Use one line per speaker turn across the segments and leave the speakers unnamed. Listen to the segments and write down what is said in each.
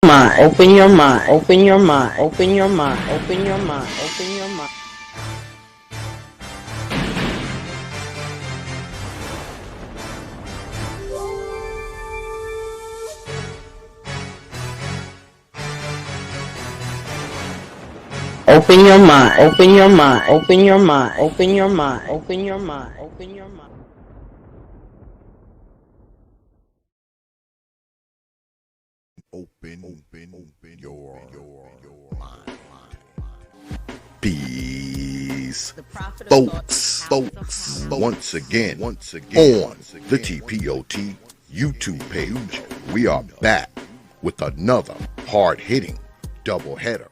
mind, open your mind, open your mind, open your mind, open your mind, open your mind. Open your mind, open your mind, open your mind, open your mind, open your mind, open your mind.
Open your mind. Peace, folks. Once again, on the T.P.O.T. YouTube page, we are back with another hard-hitting doubleheader.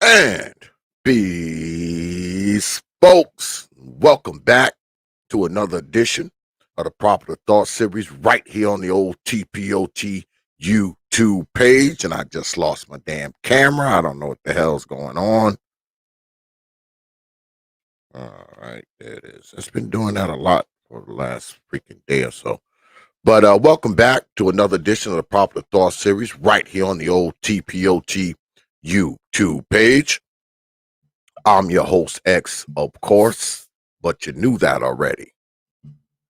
And peace, folks. Welcome back to another edition of the Popular Thought Series right here on the old T.P.O.T. YouTube page. And I just lost my damn camera. I don't know what the hell's going on. All right, there it is. It's been doing that a lot for the last freaking day or so. But welcome back to another edition of the Popular Thought Series right here on the old T.P.O.T. YouTube page. I'm your host, X, of course, but you knew that already.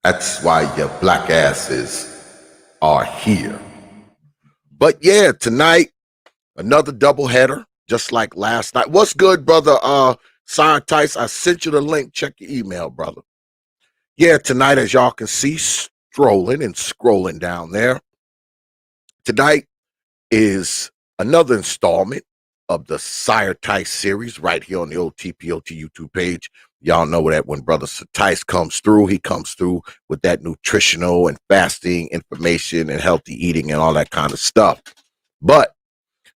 That's why your black asses are here. But yeah, tonight, another doubleheader, just like last night. What's good, brother? SYR TYCE, I sent you the link. Check your email, brother. Yeah, tonight, as y'all can see, strolling and scrolling down there. Tonight is another installment of the SYR TYCE series right here on the old T.P.O.T. YouTube page. Y'all know that when Brother TYCE comes through, he comes through with that nutritional and fasting information and healthy eating and all that kind of stuff. But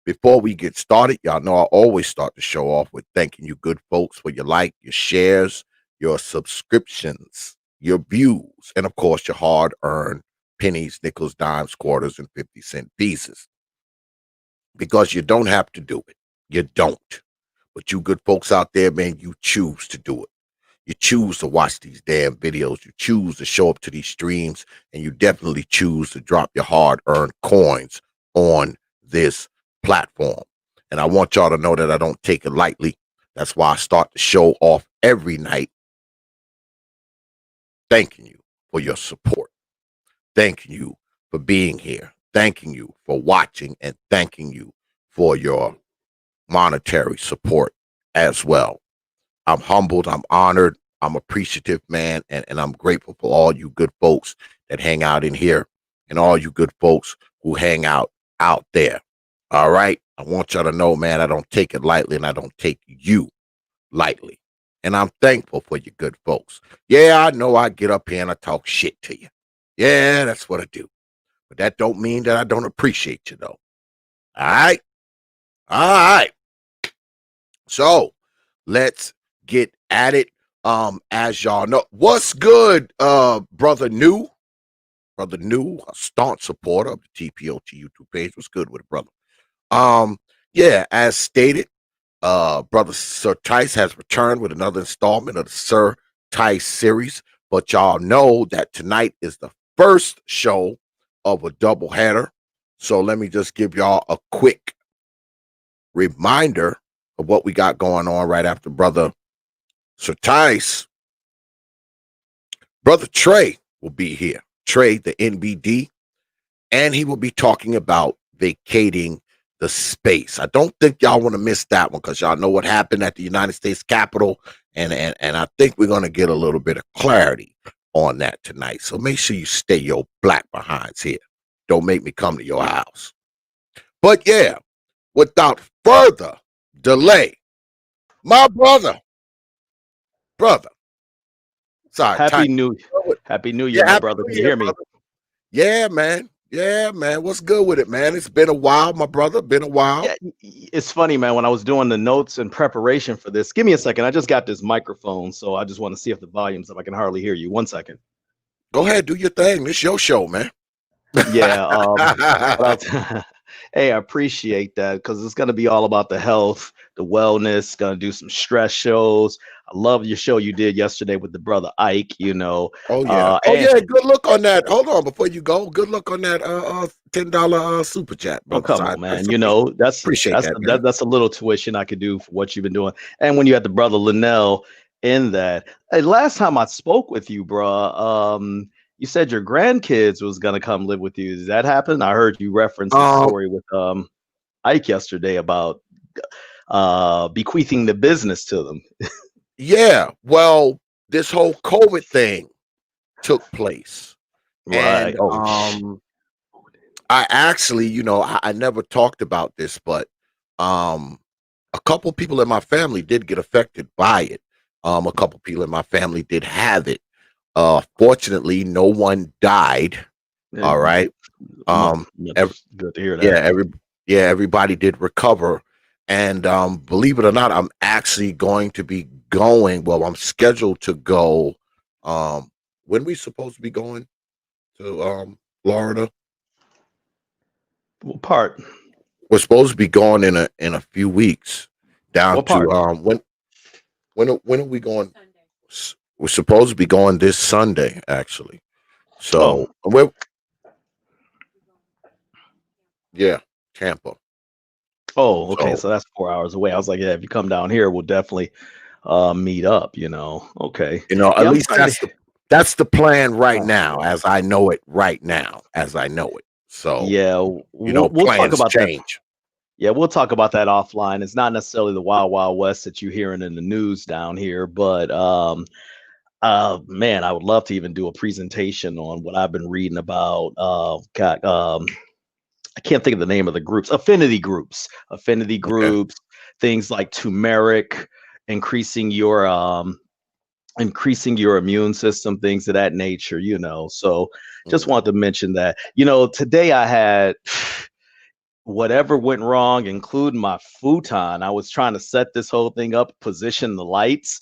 before we get started, y'all know I always start the show off with thanking you good folks for your like, your shares, your subscriptions, your views, and of course, your hard-earned pennies, nickels, dimes, quarters, and 50-cent pieces. Because you don't have to do it. You don't. But you good folks out there, man, you choose to do it. You choose to watch these damn videos. You choose to show up to these streams. And you definitely choose to drop your hard-earned coins on this platform. And I want y'all to know that I don't take it lightly. That's why I start the show off every night thanking you for your support, thanking you for being here, thanking you for watching, and thanking you for your monetary support as well. I'm humbled, I'm honored, I'm appreciative, man, and I'm grateful for all you good folks that hang out in here and all you good folks who hang out there. All right. I want y'all to know, man, I don't take it lightly and I don't take you lightly. And I'm thankful for you good folks. Yeah, I know I get up here and I talk shit to you. Yeah, that's what I do. But that don't mean that I don't appreciate you, though. All right. All right. So let's get at it. As y'all know, what's good, brother New, a staunch supporter of the T.P.O.T YouTube page. What's good with it, brother? Yeah, as stated, brother SYR TYCE has returned with another installment of the SYR TYCE series. But y'all know that tonight is the first show of a doubleheader. So let me just give y'all a quick reminder of what we got going on right after brother SYR TYCE. Brother Trey will be here. Trey, the NBD, and he will be talking about vacating the space. I don't think y'all want to miss that one because y'all know what happened at the United States Capitol, and I think we're going to get a little bit of clarity on that tonight. So make sure you stay your black behinds here. Don't make me come to your house. But yeah, without further delay, my brother. Sorry,
Happy New Year, my brother. Can you hear me?
Brother. Yeah, man. Yeah, man. What's good with it, man? It's been a while, my brother. Been a while.
Yeah, it's funny, man. When I was doing the notes in preparation for this, give me a second. I just got this microphone, so I just want to see if the volume's up. I can hardly hear you. 1 second.
Go ahead, do your thing. This your show, man.
Yeah. Hey, I appreciate that because it's going to be all about the health, the wellness, going to do some stress shows. I love your show you did yesterday with the brother Ike, you know.
Oh, yeah. Good look on that. Hold on before you go. Good luck on that $10 super chat, brother.
Oh, come on, man. You know, that's a little tuition I could do for what you've been doing. And when you had the brother Linnell in that. Hey, last time I spoke with you, bro, you said your grandkids was gonna come live with you. Does that happen? I heard you reference the story with Ike yesterday about bequeathing the business to them.
Yeah, well, this whole COVID thing took place,
Right.
and I actually, you know, I never talked about this, but a couple people in my family did get affected by it. A couple people in my family did have it. Fortunately, no one died. All right.
Good to hear that.
Yeah, everybody did recover. And believe it or not, I'm actually going to be going. Well, I'm scheduled to go. When we supposed to be going to Florida?
What part?
We're supposed to be going in a few weeks down
What part?
to when are we going? We're supposed to be going this Sunday, actually. So yeah, Tampa.
Oh, okay. So that's 4 hours away. I was like, yeah, if you come down here, we'll definitely meet up, you know. Okay.
You know, at least that's the plan right now, as I know it right now, as I know it. So
yeah,
you know,
we'll talk about
change.
That. Yeah, we'll talk about that offline. It's not necessarily the wild, wild west that you're hearing in the news down here, but man, I would love to even do a presentation on what I've been reading about. I can't think of the name of the groups. Affinity groups, things like turmeric, increasing your immune system, things of that nature, you know. So just wanted to mention that. You know, today I had whatever went wrong, including my futon. I was trying to set this whole thing up, position the lights.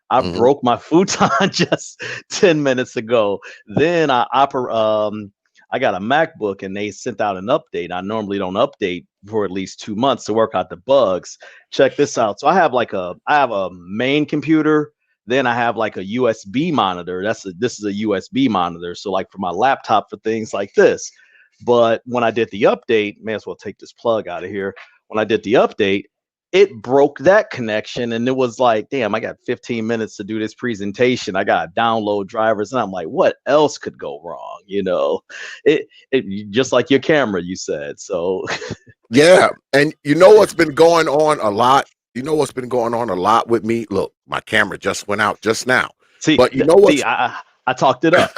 I broke my futon just 10 minutes ago. Then I got a MacBook and they sent out an update. I normally don't update for at least 2 months to work out the bugs. Check this out. So I have a main computer. Then I have like a USB monitor. This is a USB monitor. So like for my laptop for things like this. But when I did the update, may as well take this plug out of here. When I did the update, it broke that connection, and it was like, damn, I got 15 minutes to do this presentation. I got to download drivers, and I'm like, what else could go wrong? It just like your camera, you said. So
Yeah, and you know what's been going on a lot? You know what's been going on a lot with me? Look, my camera just went out just now.
see,
But you know what's
I talked it up.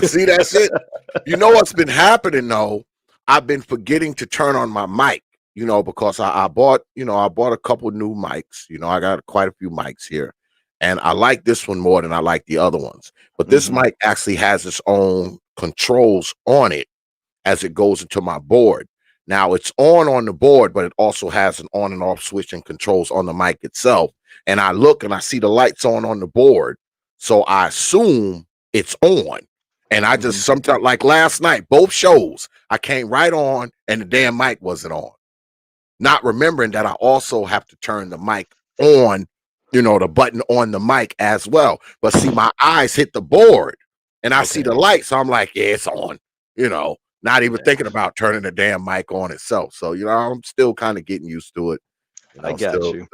see that shit? You know what's been happening though? I've been forgetting to turn on my mic, because I bought a couple new mics. I got quite a few mics here. And I like this one more than I like the other ones. But this mic actually has its own controls on it as it goes into my board. Now it's on the board, but it also has an on and off switch and controls on the mic itself. And I look and I see the lights on the board. So I assume it's on. And I just sometimes, like last night, both shows, I came right on and the damn mic wasn't on. Not remembering that I also have to turn the mic on, the button on the mic as well. But see, my eyes hit the board and I see the light. So I'm like, yeah, it's on, not even thinking about turning the damn mic on itself. So, I'm still kind of getting used to it.
I got you.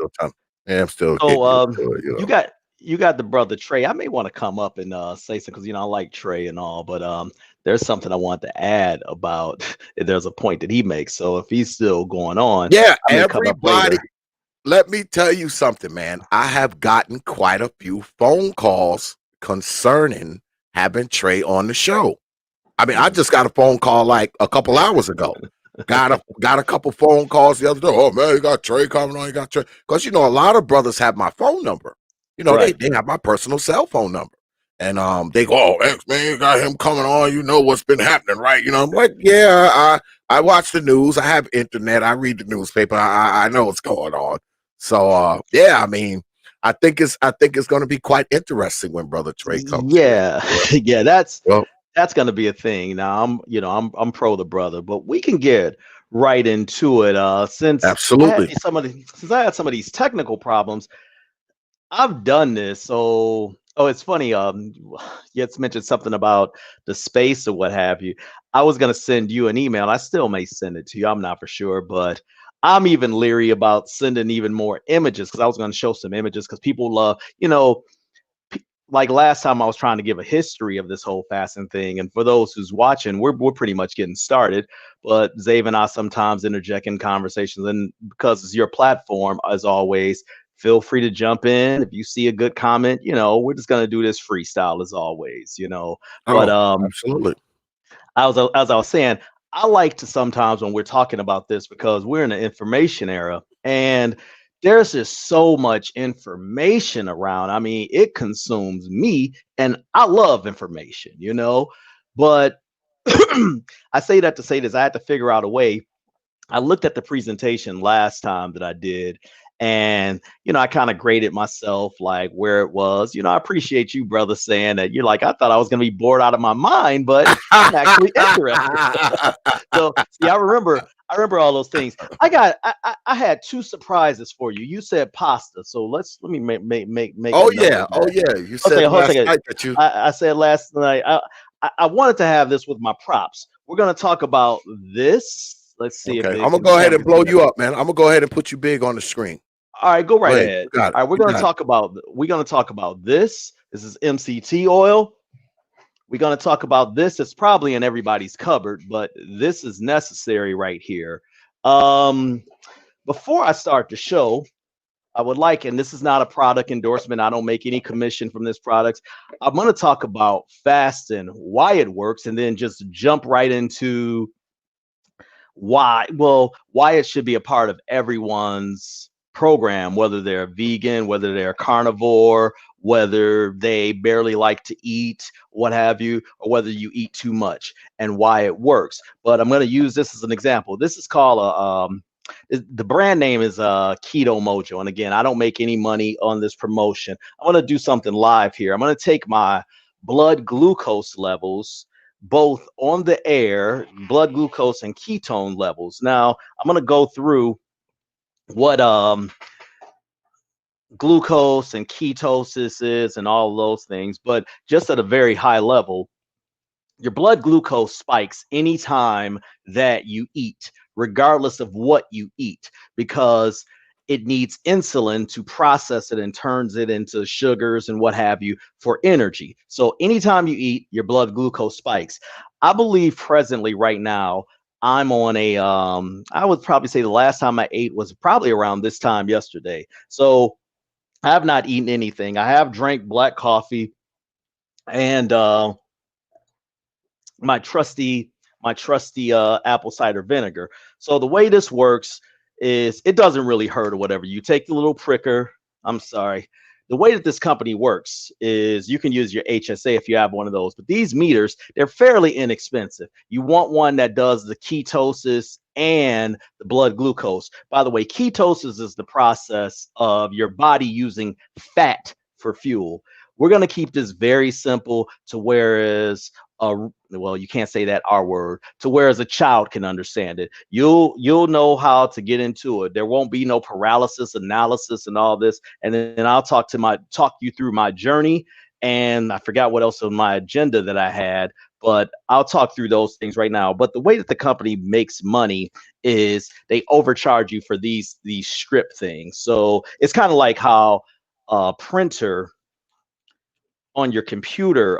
I'm still
So
getting used to it,
you got the brother Trey. I may want to come up and say something because I like Trey and all, but there's something I want to add about. There's a point that he makes. So if he's still going on,
yeah,
I may come up
everybody.
later.
Let me tell you something, man. I have gotten quite a few phone calls concerning having Trey on the show. I mean, I just got a phone call like a couple hours ago. Got a couple phone calls the other day. Oh man, you got Trey coming on. You got Trey, because a lot of brothers have my phone number.
Right.
They have my personal cell phone number, and they go, "Oh, X man, you got him coming on. You know what's been happening, right?" I'm like, "Yeah, I watch the news. I have internet. I read the newspaper. I know what's going on." So yeah, I mean, I think it's going to be quite interesting when Brother Trey comes.
Yeah, yeah, that's
Well,
going to be a thing. Now I'm pro the brother, but we can get right into it. Since
absolutely.
I had some of these technical problems, I've done this. So, it's funny. You had mentioned something about the space or what have you. I was gonna send you an email. I still may send it to you. I'm not for sure, but I'm even leery about sending even more images because I was gonna show some images because people love, like last time I was trying to give a history of this whole fasting thing. And for those who's watching, we're pretty much getting started. But Zave and I sometimes interject in conversations, and because it's your platform, as always, feel free to jump in. If you see a good comment, we're just gonna do this freestyle as always, But
absolutely.
as I was saying, I like to sometimes when we're talking about this because we're in an information era and there's just so much information around. I mean, it consumes me and I love information, but I say that to say this, I had to figure out a way. I looked at the presentation last time that I did, and I kind of graded myself like where it was. I appreciate you, brother, saying that. You're like, I thought I was gonna be bored out of my mind, but I'm actually interested. So see, I remember all those things. I had two surprises for you. You said pasta, so let me make
Oh
a note
yeah,
of that.
You said last night that you.
I said last night. I wanted to have this with my props. We're gonna talk about this. Let's see if
Okay,
they
I'm gonna
can
go ahead
camera
and blow
can
you up, man. I'm gonna go ahead and put you big on the screen.
All right, go right
Go ahead.
ahead.
You got it.
All right, we're gonna talk about this. This is Mct Oil. We're gonna talk about this. It's probably in everybody's cupboard, but this is necessary right here. Before I start the show, I would like, and this is not a product endorsement. I don't make any commission from this product. I'm gonna talk about fasting, why it works, and then just jump right into why it should be a part of everyone's program, whether they're vegan, whether they're carnivore, whether they barely like to eat, what have you, or whether you eat too much, and why it works. But I'm going to use this as an example. This is called the brand name is Keto Mojo, and again, I don't make any money on this promotion. I'm going to do something live here. I'm going to take my blood glucose levels, both on the air, blood glucose and ketone levels. Now, I'm going to go through what glucose and ketosis is and all of those things, but just at a very high level, your blood glucose spikes anytime that you eat, regardless of what you eat, because it needs insulin to process it and turns it into sugars and what have you for energy. So anytime you eat, your blood glucose spikes. I believe presently right now, I'm on a I would probably say the last time I ate was probably around this time yesterday. So I have not eaten anything. I have drank black coffee and my trusty apple cider vinegar. So the way this works is it doesn't really hurt or whatever. You take the little pricker. I'm sorry. The way that this company works is you can use your HSA if you have one of those, but these meters, they're fairly inexpensive. You want one that does the ketosis and the blood glucose. By the way, ketosis is the process of your body using fat for fuel. We're going to keep this very simple to whereas well, you can't say that R word, to whereas a child can understand it. You'll know how to get into it. There won't be no paralysis analysis and all this. And then I'll talk you through my journey. And I forgot what else on my agenda that I had, but I'll talk through those things right now. But the way that the company makes money is they overcharge you for these strip things. So it's kind of like how a printer on your computer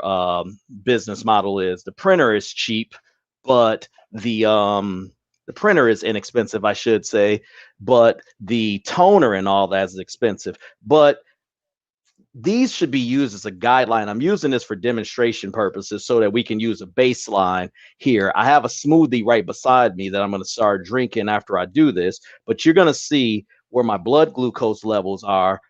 business model is. The printer is cheap, but the printer is inexpensive, I should say, but the toner and all that is expensive. But these should be used as a guideline. I'm using this for demonstration purposes so that we can use a baseline here. I have a smoothie right beside me that I'm going to start drinking after I do this, but you're going to see where my blood glucose levels are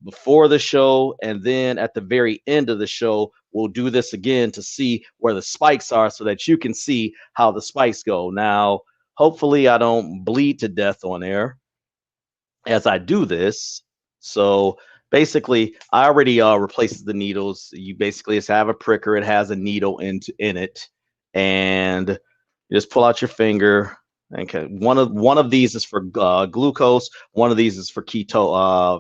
before the show, and then at the very end of the show we'll do this again to see where the spikes are so that you can see how the spikes go. Now hopefully I don't bleed to death on air as I do this. So basically I already replaced the needles. You basically just have a pricker, it has a needle in it, and you just pull out your finger. Okay, one of these is for glucose. One of these is for for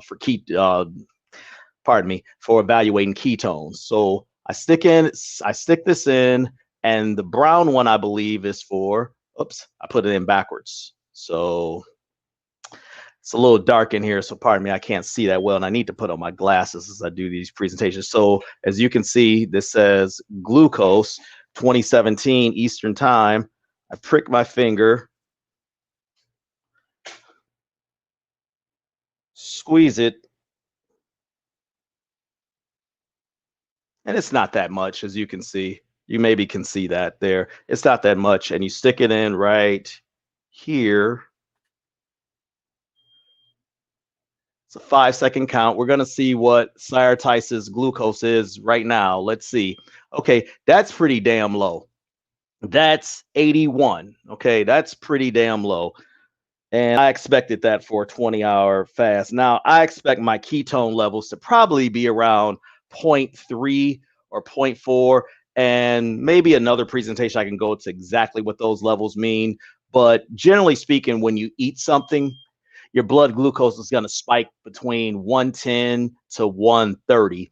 evaluating ketones. So I stick this in, and the brown one I believe is for. Oops, I put it in backwards. So it's a little dark in here, so pardon me, I can't see that well, and I need to put on my glasses as I do these presentations. So as you can see, this says glucose 2017 Eastern Time. I prick my finger, squeeze it, and it's not that much, as you can see. You maybe can see that there. It's not that much, and you stick it in right here. It's a 5-second count. We're going to see what SYR TYCE's glucose is right now. Let's see. Okay, that's pretty damn low. That's 81. Okay, that's pretty damn low. And I expected that for a 20-hour fast. Now, I expect my ketone levels to probably be around 0.3 or 0.4. And maybe another presentation I can go to exactly what those levels mean. But generally speaking, when you eat something, your blood glucose is going to spike between 110 to 130.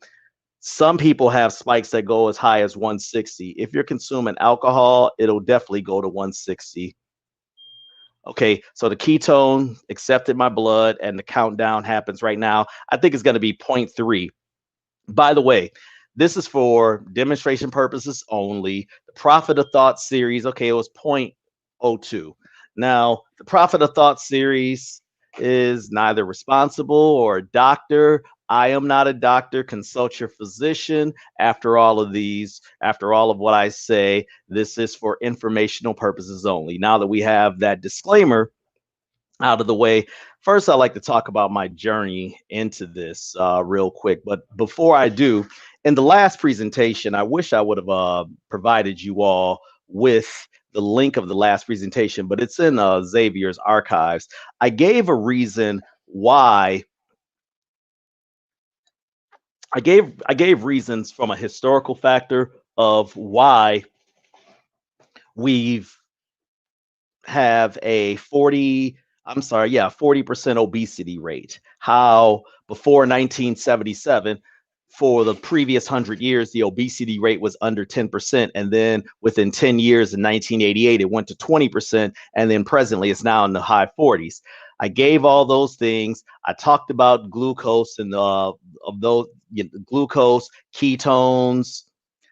Some people have spikes that go as high as 160. If you're consuming alcohol, it'll definitely go to 160. Okay, so the ketone accepted my blood, and the countdown happens right now. I think it's going to be 0.3. By the way, this is for demonstration purposes only. The Prophet of Thought series, okay, it was 0.02. Now, the Prophet of Thought series is neither responsible or a doctor. I am not a doctor. Consult your physician. After all of what I say, this is for informational purposes only. Now that we have that disclaimer out of the way, first I'd like to talk about my journey into this real quick. But before I do, in the last presentation, I wish I would have provided you all with the link of the last presentation, but it's in Xavier's archives. I gave a reason why. I gave reasons from a historical factor of why we've have a 40% obesity rate. How before 1977, for the previous 100 years, the obesity rate was under 10%. And then within 10 years in 1988, it went to 20%. And then presently it's now in the high 40s. I gave all those things. I talked about glucose and of those glucose, ketones,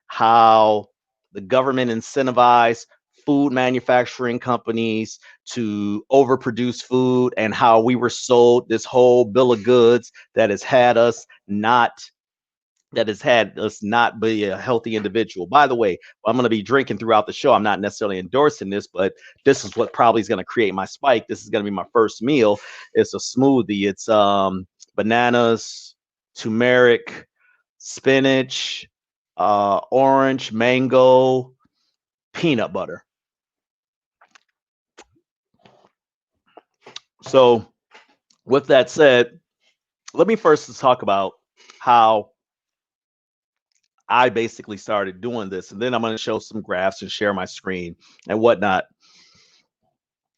how the government incentivized food manufacturing companies to overproduce food, and how we were sold this whole bill of goods that has had us not be a healthy individual. By the way, I'm going to be drinking throughout the show. I'm not necessarily endorsing this, but this is what probably is going to create my spike. This is going to be my first meal. It's a smoothie. It's bananas, turmeric, spinach, orange, mango, peanut butter. So with that said, let me first talk about how I basically started doing this, and then I'm going to show some graphs and share my screen and whatnot.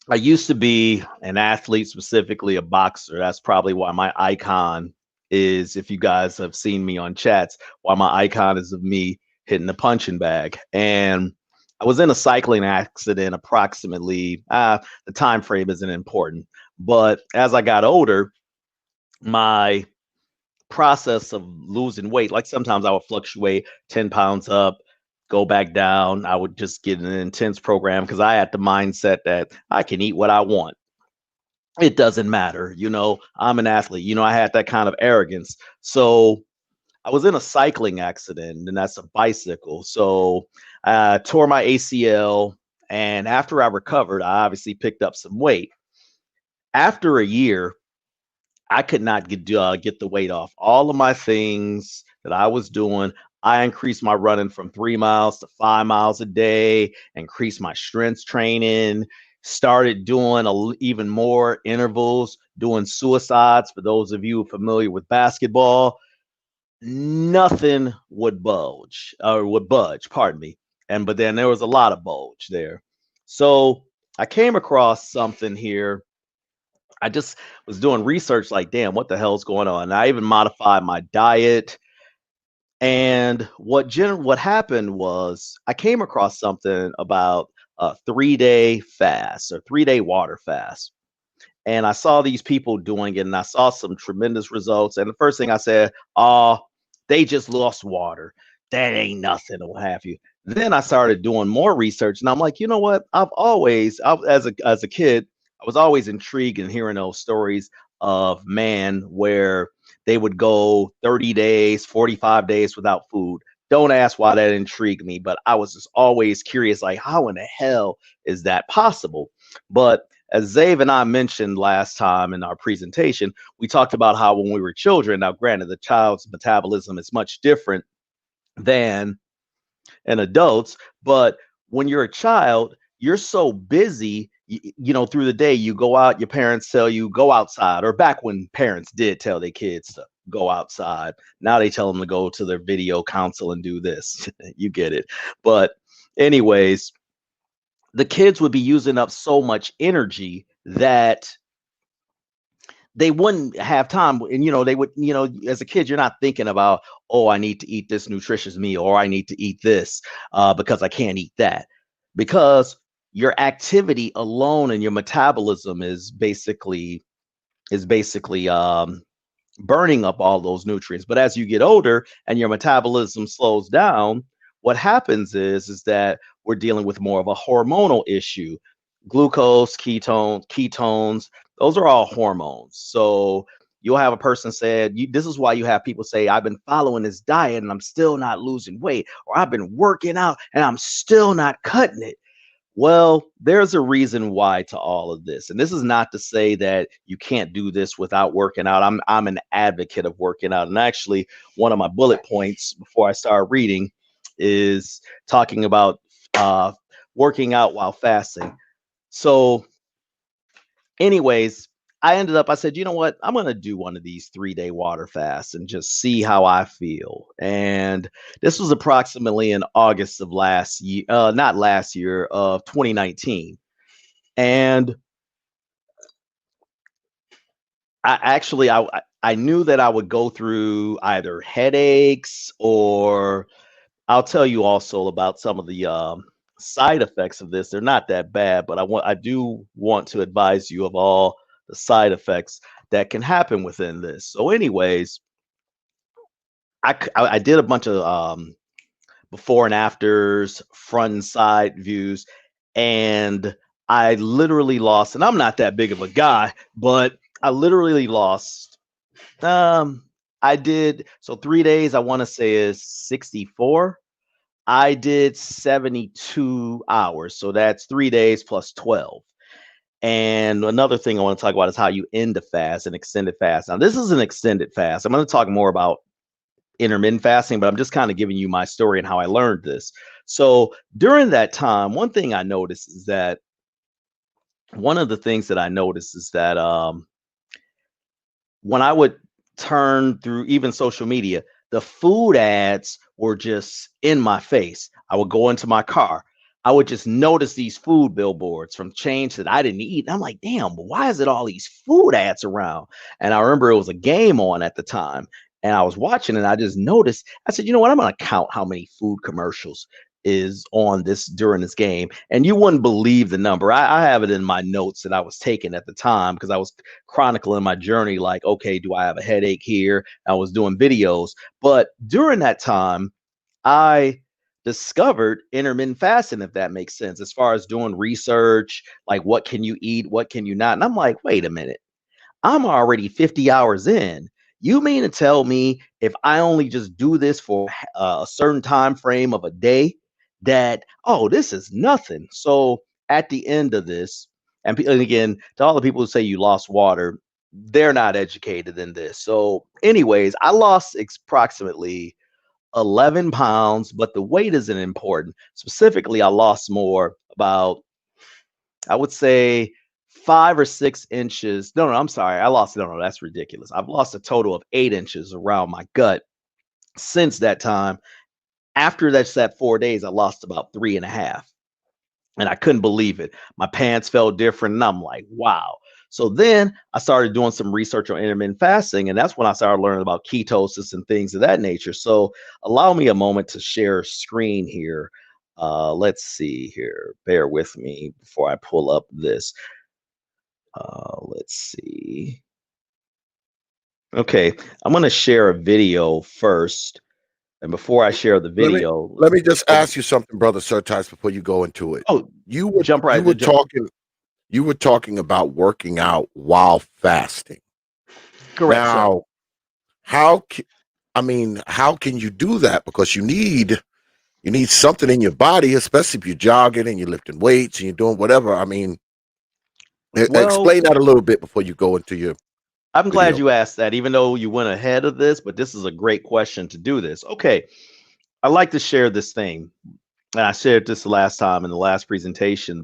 I used to be an athlete, specifically a boxer. That's probably why my icon is, if you guys have seen me on chats, why my icon is of me hitting the punching bag. And I was in a cycling accident approximately, the time frame isn't important, but as I got older, my process of losing weight, like sometimes I would fluctuate 10 pounds up, go back down. I would just get an intense program because I had the mindset that I can eat what I want. It doesn't matter. I'm an athlete. I had that kind of arrogance. So I was in a cycling accident, and that's a bicycle. So I tore my ACL. And after I recovered, I obviously picked up some weight. After a year, I could not get the weight off. All of my things that I was doing, I increased my running from 3 miles to 5 miles a day, increased my strength training, started doing even more intervals, doing suicides. For those of you familiar with basketball, nothing would budge, pardon me. But then there was a lot of bulge there. So I came across something here. I just was doing research like, damn, what the hell's going on? And I even modified my diet. And what happened was I came across something about a 3-day fast or 3-day water fast. And I saw these people doing it, and I saw some tremendous results. And the first thing I said, oh, they just lost water. That ain't nothing, or what have you. Then I started doing more research, and I'm like, you know what? As a kid, I was always intrigued in hearing those stories of man where they would go 30 days, 45 days without food. Don't ask why that intrigued me, but I was just always curious, like, how in the hell is that possible? But as Zave and I mentioned last time in our presentation, we talked about how when we were children, now granted, the child's metabolism is much different than an adult's, but when you're a child, you're so busy, through the day, you go out, your parents tell you go outside, or back when parents did tell their kids to go outside. Now they tell them to go to their video console and do this. You get it. But anyways, the kids would be using up so much energy that they wouldn't have time. And, they would, as a kid, you're not thinking about, oh, I need to eat this nutritious meal, or I need to eat this because I can't eat that. Because your activity alone and your metabolism is basically burning up all those nutrients. But as you get older and your metabolism slows down, what happens is that we're dealing with more of a hormonal issue. Glucose, ketones, those are all hormones. So you'll have a person said, this is why you have people say, I've been following this diet and I'm still not losing weight, or I've been working out and I'm still not cutting it. Well, there's a reason why to all of this. And this is not to say that you can't do this without working out. I'm an advocate of working out. And actually, one of my bullet points before I start reading is talking about working out while fasting. So anyways, I said, you know what? I'm going to do one of these 3-day water fasts and just see how I feel. And this was approximately in August of last year, not last year, of 2019. And I knew that I would go through either headaches, or I'll tell you also about some of the side effects of this. They're not that bad, but I do want to advise you of all the side effects that can happen within this. So anyways, I did a bunch of before and afters, front and side views, and I literally lost, and I'm not that big of a guy, but I literally lost. I did, so 3 days, I want to say is 64. I did 72 hours. So that's 3 days plus 12. And another thing I want to talk about is how you end a fast, an extended fast. Now, this is an extended fast. I'm going to talk more about intermittent fasting, but I'm just kind of giving you my story and how I learned this. So during that time, one thing I noticed is that when I would turn through even social media, the food ads were just in my face. I would go into my car. I would just notice these food billboards from chains that I didn't eat. And I'm like, damn, why is it all these food ads around? And I remember it was a game on at the time. And I was watching and I just noticed, I said, you know what? I'm going to count how many food commercials is on this during this game. And you wouldn't believe the number. I have it in my notes that I was taking at the time because I was chronicling my journey. Like, okay, do I have a headache here? I was doing videos. But during that time, I discovered intermittent fasting, if that makes sense, as far as doing research, like what can you eat, what can you not? And I'm like, wait a minute, I'm already 50 hours in. You mean to tell me if I only just do this for a certain time frame of a day, that, oh, this is nothing. So at the end of this, and again, to all the people who say you lost water, they're not educated in this. So anyways, I lost approximately 11 pounds, but the weight isn't important. Specifically, I lost more, about, I would say, 5 or 6 inches. No, I'm sorry. No, that's ridiculous. I've lost a total of 8 inches around my gut since that time. After that 4 days, I lost about 3.5. And I couldn't believe it. My pants felt different. And I'm like, wow. So then I started doing some research on intermittent fasting. And that's when I started learning about ketosis and things of that nature. So allow me a moment to share screen here. Let's see here. Bear with me before I pull up this. Let's see. Okay, I'm going to share a video first. And before I share the
Let me
video,
let me just ask you something, brother SYR TYCE, before you go into it.
oh,
You were
jump
you
right
were
jump.
talking about working out while fasting.
Correct, sir.
Now, how can you do that? Because you need something in your body, especially if you're jogging and you're lifting weights and you're doing whatever. I mean,
Well,
explain that a little bit before you go into your
I'm glad
video.
you asked that, even though you went ahead of this, but this is a great question to do this. Okay, I like to share this thing. And I shared this last time in the last presentation.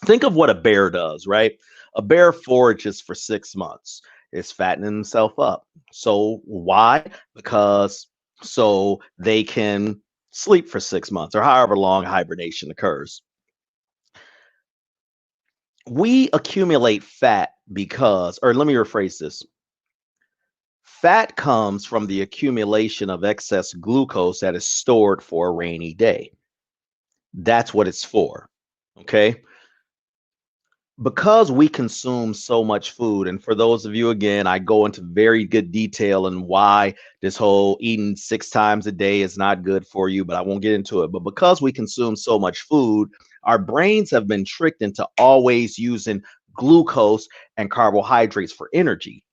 Think of what a bear does, right? A bear forages for 6 months. It's fattening himself up. So why? Because so they can sleep for 6 months or however long hibernation occurs. We accumulate fat because, or let me rephrase this. Fat comes from the accumulation of excess glucose that is stored for a rainy day. That's what it's for. Okay. Because we consume so much food, and for those of you, again, I go into very good detail on why this whole eating 6 times a day is not good for you, but I won't get into it. But because we consume so much food, our brains have been tricked into always using glucose and carbohydrates for energy.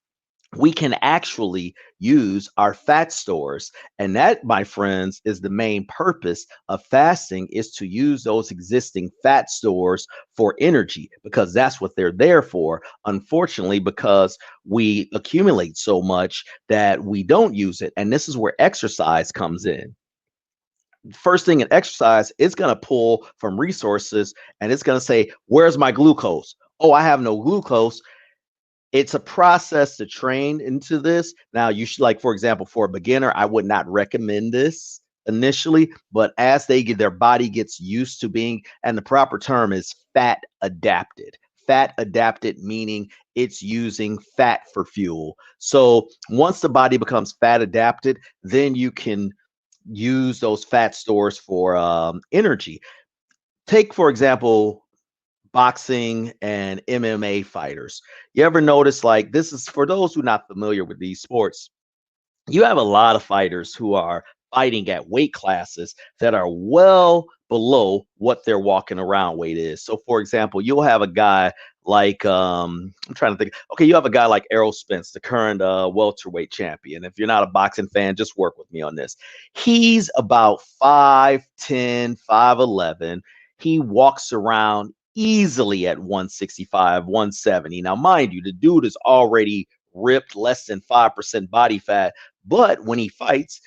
We can actually use our fat stores, and that, my friends, is the main purpose of fasting, is to use those existing fat stores for energy, because that's what they're there for. Unfortunately, because we accumulate so much that we don't use it, and this is where exercise comes in. First thing in exercise, it's going to pull from resources and it's going to say, where's my glucose? Oh, I have no glucose. It's a process to train into this. Now, you should, like, for example, for a beginner, I would not recommend this initially, but as their body gets used to being, and the proper term is fat adapted. Fat adapted, meaning it's using fat for fuel. So once the body becomes fat adapted, then you can use those fat stores for energy. Take, for example, boxing and MMA fighters. You ever notice, like, this is for those who are not familiar with these sports, you have a lot of fighters who are fighting at weight classes that are well below what their walking around weight is. So for example, you'll have a guy like I'm trying to think. Okay, you have a guy like Errol Spence, the current welterweight champion. If you're not a boxing fan, just work with me on this. He's about 5'10, 5'11. He walks around easily at 165, 170. Now, mind you, the dude is already ripped, less than 5% body fat. But when he fights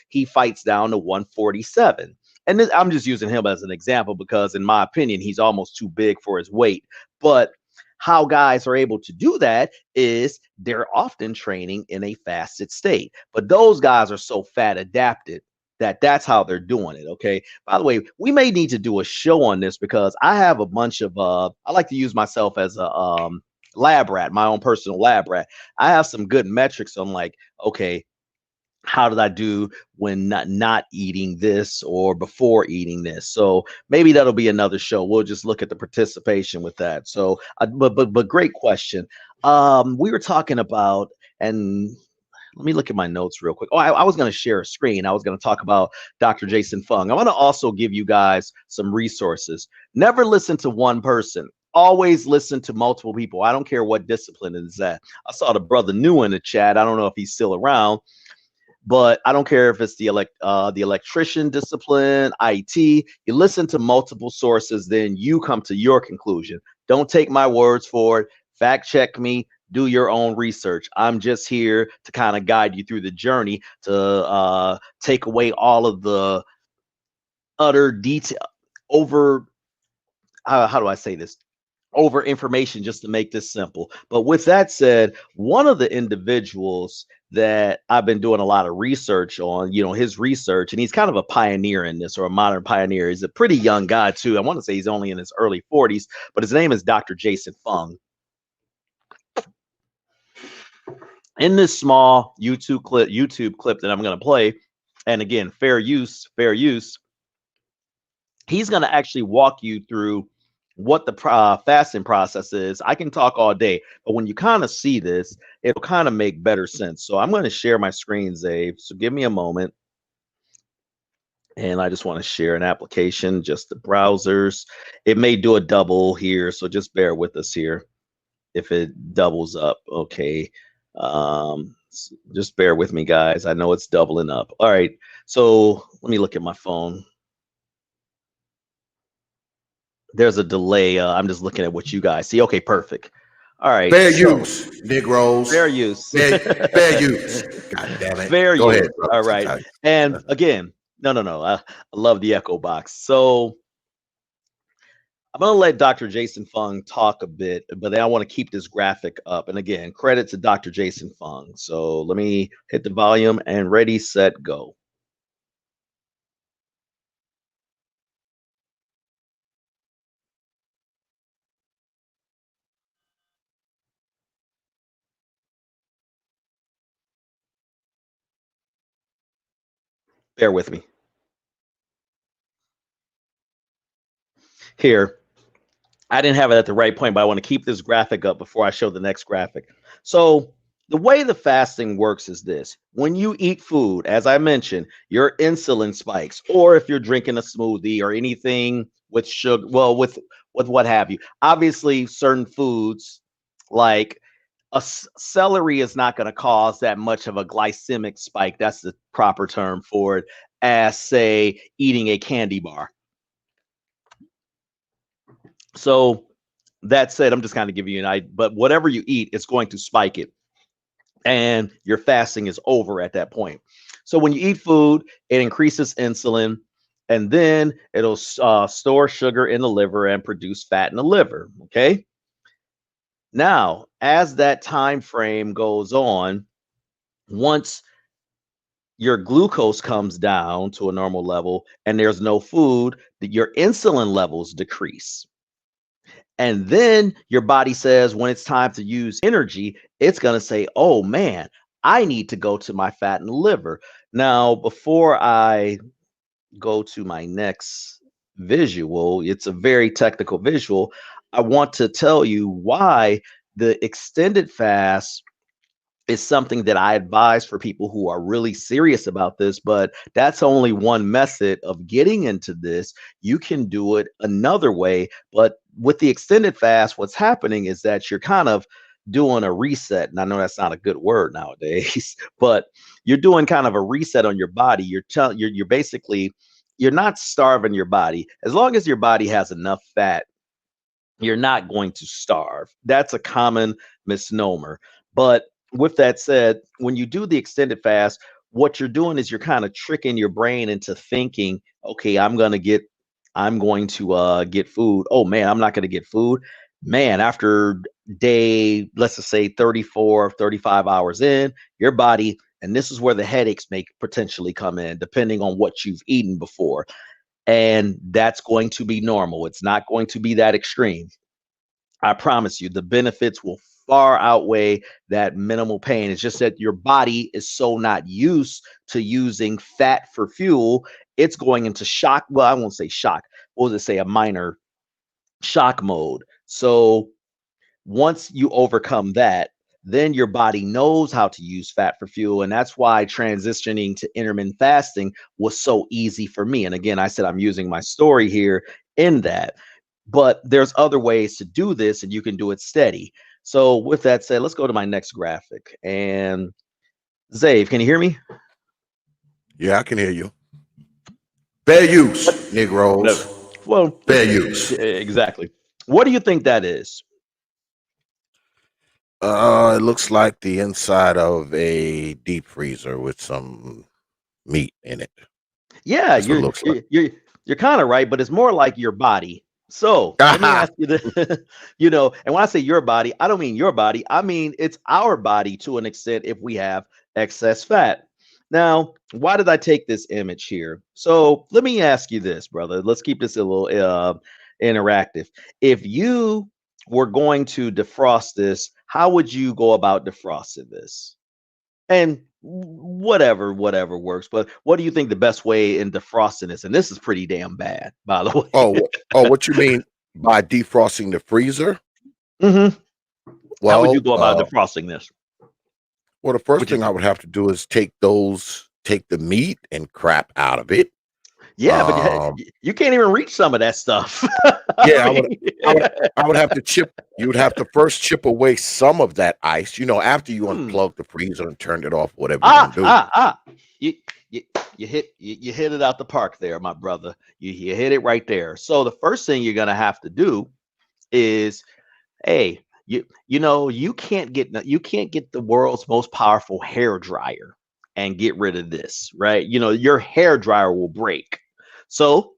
down to 147. And this, I'm just using him as an example because, in my opinion, he's almost too big for his weight. But how guys are able to do that is they're often training in a fasted state. But those guys are so fat adapted that that's how they're doing it. Okay. By the way, we may need to do a show on this because I have a bunch of I like to use myself as a lab rat, my own personal lab rat. I have some good metrics on, like, okay, how did I do when not eating this or before eating this? So maybe that'll be another show. We'll just look at the participation with that. So, but great question. We were talking about, and let me look at my notes real quick. Oh, I was going to share a screen. I was going to talk about Dr. Jason Fung. I want to also give you guys some resources. Never listen to one person. Always listen to multiple people. I don't care what discipline it is at. I saw the brother New in the chat. I don't know if he's still around, but I don't care if it's the electrician discipline, IT. You listen to multiple sources, then you come to your conclusion. Don't take my words for it. Fact check me. Do your own research. I'm just here to kind of guide you through the journey to take away all of the utter detail over. How do I say this? Over information, just to make this simple. But with that said, one of the individuals that I've been doing a lot of research on, his research, and he's kind of a pioneer in this, or a modern pioneer. He's a pretty young guy too. I want to say he's only in his early 40s, but his name is Dr. Jason Fung. In this small YouTube clip that I'm going to play, and again, fair use, he's going to actually walk you through what the fasting process is. I can talk all day, but when you kind of see this, it'll kind of make better sense. So I'm going to share my screen, Zave. So give me a moment. And I just want to share an application, just the browsers. It may do a double here, so just bear with us here if it doubles up. Okay. Just bear with me, guys. I know it's doubling up. All right. So let me look at my phone. There's a delay. I'm just looking at what you guys see. Okay, perfect. All right.
Fair use, Negroes.
Fair use.
Fair use. God damn it.
Fair
Go
use.
ahead, bro.
All right. And again, no. I love the echo box. So I'm going to let Dr. Jason Fung talk a bit, but then I want to keep this graphic up. And again, credit to Dr. Jason Fung. So let me hit the volume and ready, set, go. Bear with me. Here, I didn't have it at the right point, but I want to keep this graphic up before I show the next graphic. So the way the fasting works is this. When you eat food, as I mentioned, your insulin spikes, or if you're drinking a smoothie or anything with sugar, well, with what have you. Obviously, certain foods like celery is not going to cause that much of a glycemic spike. That's the proper term for it, as, say, eating a candy bar. So that said, I'm just kind of giving you an idea, but whatever you eat, it's going to spike it. And your fasting is over at that point. So when you eat food, it increases insulin, and then it'll store sugar in the liver and produce fat in the liver. Okay. Now, as that time frame goes on, once your glucose comes down to a normal level and there's no food, your insulin levels decrease. And then your body says, when it's time to use energy, it's going to say, oh man, I need to go to my fat in the liver. Now, before I go to my next visual, it's a very technical visual. I want to tell you why the extended fast is something that I advise for people who are really serious about this, but that's only one method of getting into this. You can do it another way, but with the extended fast, what's happening is that you're kind of doing a reset. And I know that's not a good word nowadays, but you're doing kind of a reset on your body. You're basically you're not starving your body. As long as your body has enough fat, you're not going to starve. That's a common misnomer. But with that said, when you do the extended fast, what you're doing is you're kind of tricking your brain into thinking, okay, I'm going to get food. Oh man, I'm not going to get food. Man, after day, let's just say 34, 35 hours in, your body, and this is where the headaches may potentially come in, depending on what you've eaten before. And that's going to be normal. It's not going to be that extreme. I promise you, the benefits will far outweigh that minimal pain. It's just that your body is so not used to using fat for fuel. It's going into shock. Well, I won't say shock. What was it say? A minor shock mode. So once you overcome that, then your body knows how to use fat for fuel. And that's why transitioning to intermittent fasting was so easy for me. And again, I said I'm using my story here in that. But there's other ways to do this, and you can do it steady. So with that said, let's go to my next graphic. And Zave, can you hear me?
Yeah, I can hear you. Fair use,
No.
Negroes.
Well,
Fair use.
exactly. What do you think that is?
It looks like the inside of a deep freezer with some meat in it.
Yeah,
That's what it looks like.
you're kind of right, but it's more like your body. So let me
Aha!
ask you this, and when I say your body, I don't mean your body. I mean it's our body to an extent if we have excess fat. Now, why did I take this image here? So let me ask you this, brother. Let's keep this a little interactive. If you were going to defrost this, how would you go about defrosting this? And whatever works. But what do you think the best way in defrosting is? And this is pretty damn bad, by the way.
What you mean by defrosting the freezer?
Hmm. How would you
Well,
go about defrosting this?
well, the first
Would you?
thing I would have to do is take the meat and crap out of it.
Yeah, but
Um,
you can't even reach some of that stuff.
yeah,
I mean,
I would have to chip. You would have to first chip away some of that ice. After you
hmm.
unplug the freezer and turned it off, whatever you're gonna do.
You, you you hit it out the park there, my brother. You hit it right there. So the first thing you're gonna have to do is, hey, you can't get the world's most powerful hair dryer and get rid of this, right? Your hair dryer will break. So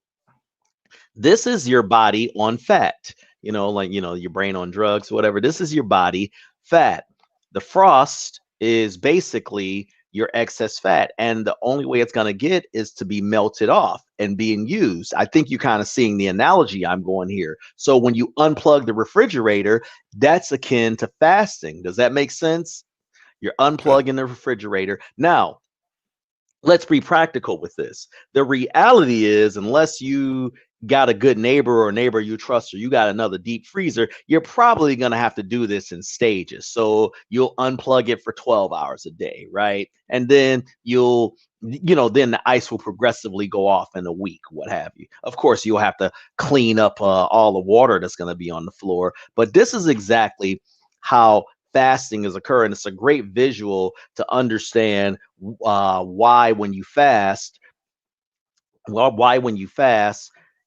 this is your body on fat, your brain on drugs, whatever. This is your body fat. The frost is basically your excess fat. And the only way it's going to get is to be melted off and being used. I think you're kind of seeing the analogy I'm going here. So when you unplug the refrigerator, that's akin to fasting. Does that make sense? You're
Okay.
unplugging the refrigerator. Now, let's be practical with this. The reality is, unless you got a good neighbor or a neighbor you trust, or you got another deep freezer, you're probably going to have to do this in stages. So you'll unplug it for 12 hours a day, right? And then then the ice will progressively go off in a week, what have you. Of course, you'll have to clean up all the water that's going to be on the floor. But this is exactly how fasting is occurring. It's a great visual to understand why when you fast,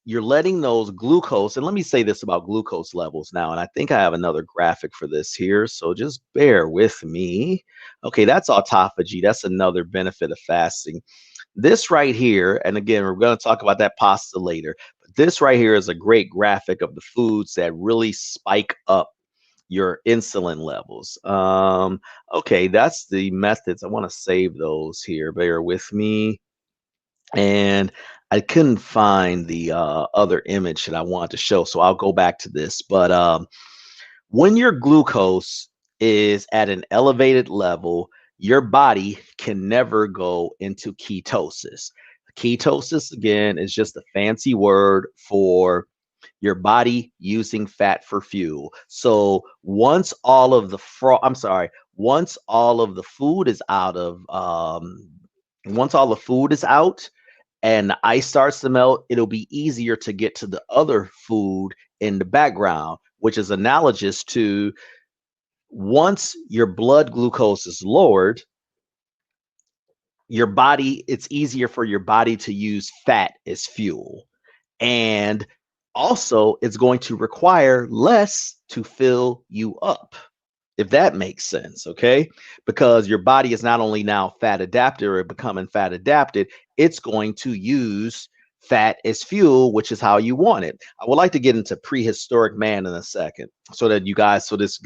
you're letting those glucose. And let me say this about glucose levels now. And I think I have another graphic for this here. So just bear with me. Okay, that's autophagy. That's another benefit of fasting. This right here, and again, we're going to talk about that pasta later. But this right here is a great graphic of the foods that really spike up your insulin levels. Okay, that's the methods. I want to save those here. Bear with me. And I couldn't find the other image that I wanted to show, so I'll go back to this. But when your glucose is at an elevated level, your body can never go into ketosis. Ketosis, again, is just a fancy word for your body using fat for fuel. So once all of the once all of the food is out of once all the food is out and the ice starts to melt, it'll be easier to get to the other food in the background, which is analogous to once your blood glucose is lowered, your body, it's easier for your body to use fat as fuel. And also, it's going to require less to fill you up, if that makes sense, okay? Because your body is not only now fat adapted or becoming fat adapted, it's going to use fat as fuel, which is how you want it. I would like to get into prehistoric man in a second so that you guys, so this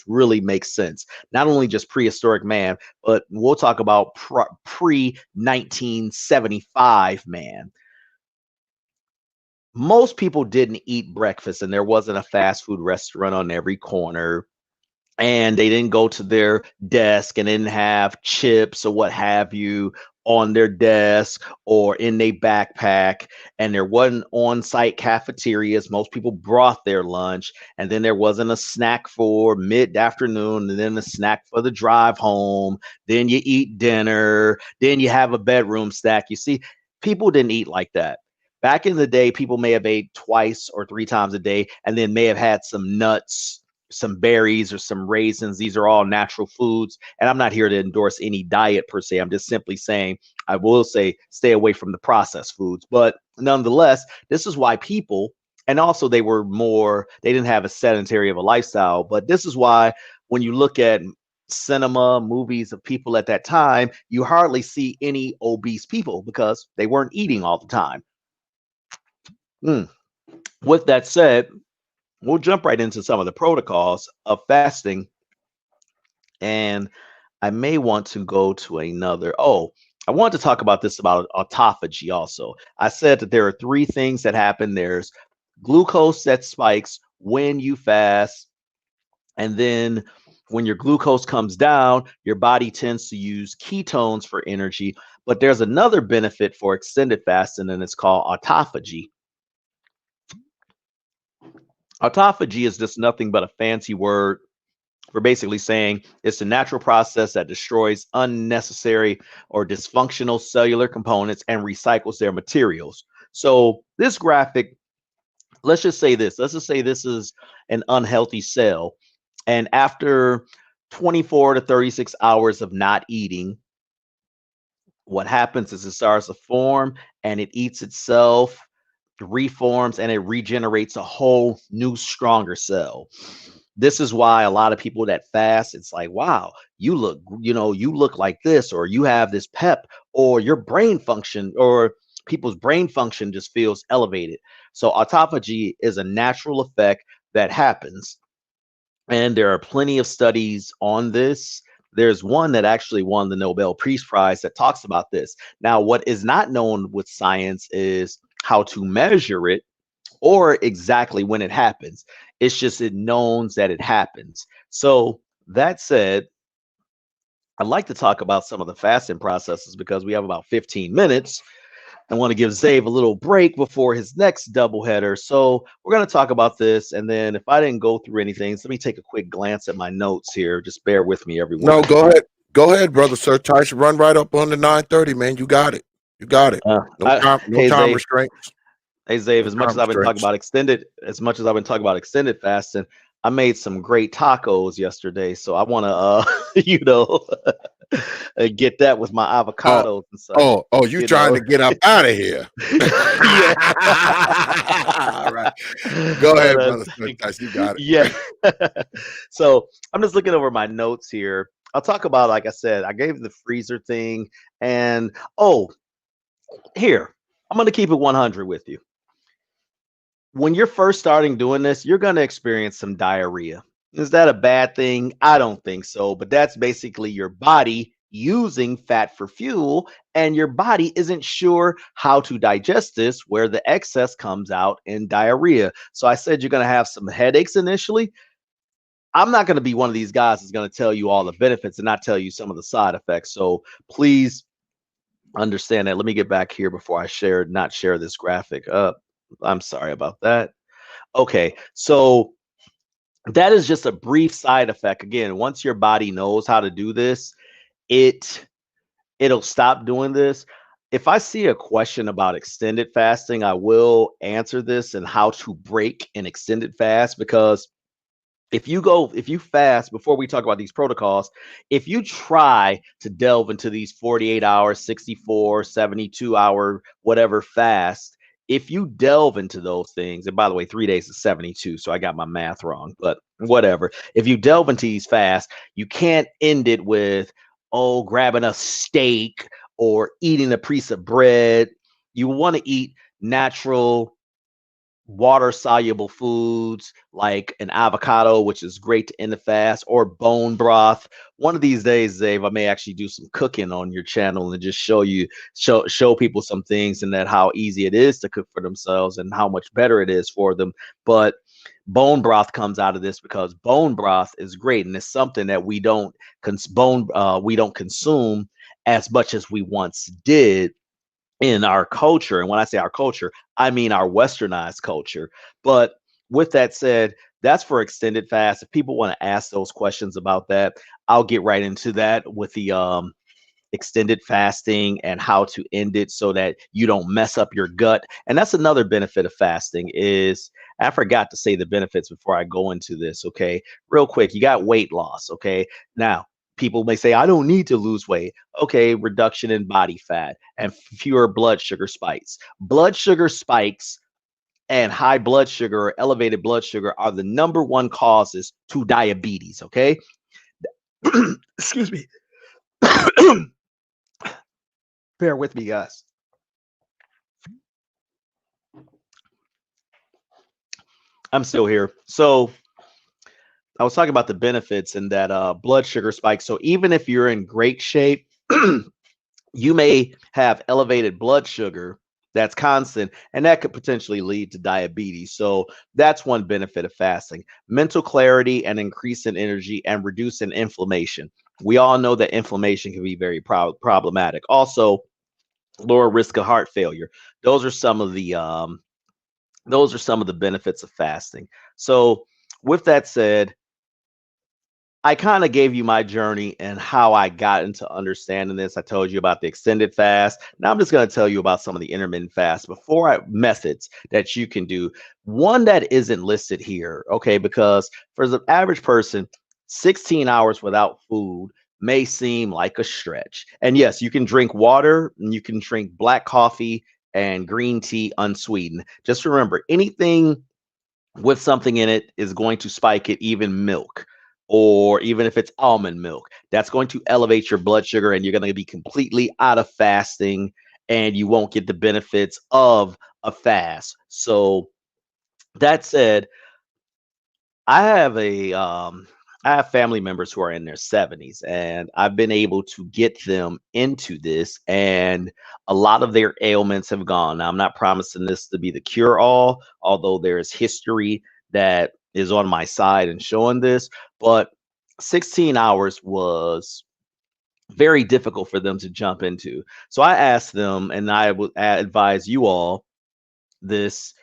really makes sense. Not only just prehistoric man, but we'll talk about pre-1975 man. Most people didn't eat breakfast, and there wasn't a fast food restaurant on every corner, and they didn't go to their desk and didn't have chips or what have you on their desk or in their backpack, and there wasn't on-site cafeterias. Most people brought their lunch, and then there wasn't a snack for mid-afternoon, and then a snack for the drive home. Then you eat dinner, then you have a bedroom snack. You see, people didn't eat like that. Back in the day, people may have ate twice or three times a day, and then may have had some nuts, some berries, or some raisins. These are all natural foods. And I'm not here to endorse any diet per se. I'm just simply saying, I will say, stay away from the processed foods. But nonetheless, this is why people, and also they didn't have a sedentary of a lifestyle. But this is why when you look at cinema movies of people at that time, you hardly see any obese people because they weren't eating all the time. With that said, we'll jump right into some of the protocols of fasting. And I may want to go to another. Oh, I want to talk about this about autophagy also. I said that there are three things that happen. There's glucose that spikes when you fast. And then when your glucose comes down, your body tends to use ketones for energy. But there's another benefit for extended fasting, and it's called autophagy. Autophagy is just nothing but a fancy word for basically saying it's a natural process that destroys unnecessary or dysfunctional cellular components and recycles their materials. So this graphic, let's just say this is an unhealthy cell. And after 24 to 36 hours of not eating, what happens is it starts to form and it eats itself, reforms, and it regenerates a whole new, stronger cell. This is why a lot of people that fast, it's like, wow, you look like this, or you have this pep, or your brain function, or people's brain function just feels elevated. So autophagy is a natural effect that happens. And there are plenty of studies on this. There's one that actually won the Nobel Peace Prize that talks about this. Now, what is not known with science is how to measure it or exactly when it happens. It's just it knows that it happens. So that said, I'd like to talk about some of the fasting processes because we have about 15 minutes. I want to give Zave a little break before his next doubleheader. So we're going to talk about this. And then if I didn't go through anything, let me take a quick glance at my notes here. Just bear with me, everyone.
No, go ahead. Go ahead, brother SYR TYCE. Run right up on the 9:30, man. You got it. You got it. No time restraints.
Hey, Zave, as much as I've been talking about extended fasting, I made some great tacos yesterday. So I want to, get that with my avocados and stuff.
You trying to get up out of here. All right. Go ahead, brother SYR TYCE. You got it.
Yeah. So I'm just looking over my notes here. I'll talk about, like I said, I gave the freezer thing. And, here, I'm going to keep it 100 with you. When you're first starting doing this, you're going to experience some diarrhea. Is that a bad thing? I don't think so. But that's basically your body using fat for fuel, and your body isn't sure how to digest this, where the excess comes out in diarrhea. So I said you're going to have some headaches initially. I'm not going to be one of these guys that's going to tell you all the benefits and not tell you some of the side effects. So please understand that. Let me get back here before I not share this graphic up. I'm sorry about that. Okay, so that is just a brief side effect. Again, once your body knows how to do this, it'll stop doing this. If I see a question about extended fasting, I will answer this and how to break an extended fast, because if you fast, before we talk about these protocols, if you try to delve into these 48 hours, 64, 72-hour, whatever fast, if you delve into those things, and by the way, 3 days is 72, so I got my math wrong, but whatever. If you delve into these fasts, you can't end it with, oh, grabbing a steak or eating a piece of bread. You want to eat natural, water soluble foods like an avocado, which is great to end the fast, or bone broth. One of these days, Dave, I may actually do some cooking on your channel and just show people some things, and that how easy it is to cook for themselves and how much better it is for them. But bone broth comes out of this because bone broth is great, and it's something that we don't consume as much as we once did in our culture. And when I say our culture, I mean our westernized culture. But with that said, that's for extended fast. If people want to ask those questions about that, I'll get right into that with the extended fasting and how to end it so that you don't mess up your gut. And that's another benefit of fasting is, I forgot to say the benefits before I go into this. Okay, real quick, you got weight loss. Okay, now people may say, I don't need to lose weight. Okay, reduction in body fat and fewer blood sugar spikes. Blood sugar spikes and high blood sugar or elevated blood sugar are the number one causes to diabetes. Okay. Excuse me. Bear with me, guys. I'm still here. So I was talking about the benefits and that blood sugar spike. So even if you're in great shape, you may have elevated blood sugar that's constant, and that could potentially lead to diabetes. So that's one benefit of fasting: mental clarity and increase in energy and reduce in inflammation. We all know that inflammation can be very problematic. Also, lower risk of heart failure. Those are some of the benefits of fasting. So with that said, I kind of gave you my journey and how I got into understanding this. I told you about the extended fast. Now I'm just going to tell you about some of the intermittent fast methods that you can do. One that isn't listed here, okay, because for the average person, 16 hours without food may seem like a stretch. And yes, you can drink water and you can drink black coffee and green tea unsweetened. Just remember, anything with something in it is going to spike it, even milk, or even if it's almond milk, that's going to elevate your blood sugar, and you're going to be completely out of fasting and you won't get the benefits of a fast. So that said, I have I have family members who are in their 70s, and I've been able to get them into this, and a lot of their ailments have gone. Now, I'm not promising this to be the cure all, although there is history that is on my side and showing this, but 16 hours was very difficult for them to jump into. So I asked them, and I would advise you all this.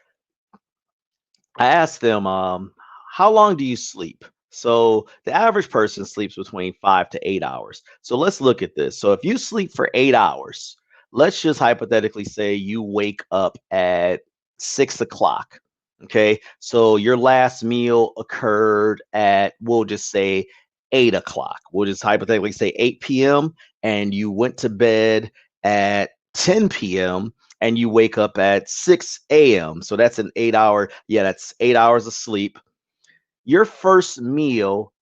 I asked them, how long do you sleep? So the average person sleeps between 5 to 8 hours. So let's look at this. So if you sleep for 8 hours, let's just hypothetically say you wake up at 6 o'clock. Okay. So your last meal occurred at, we'll just say 8 o'clock. We'll just hypothetically say 8 p.m. and you went to bed at 10 p.m. and you wake up at 6 a.m. So that's an 8 hour. Yeah, that's 8 hours of sleep. Your first meal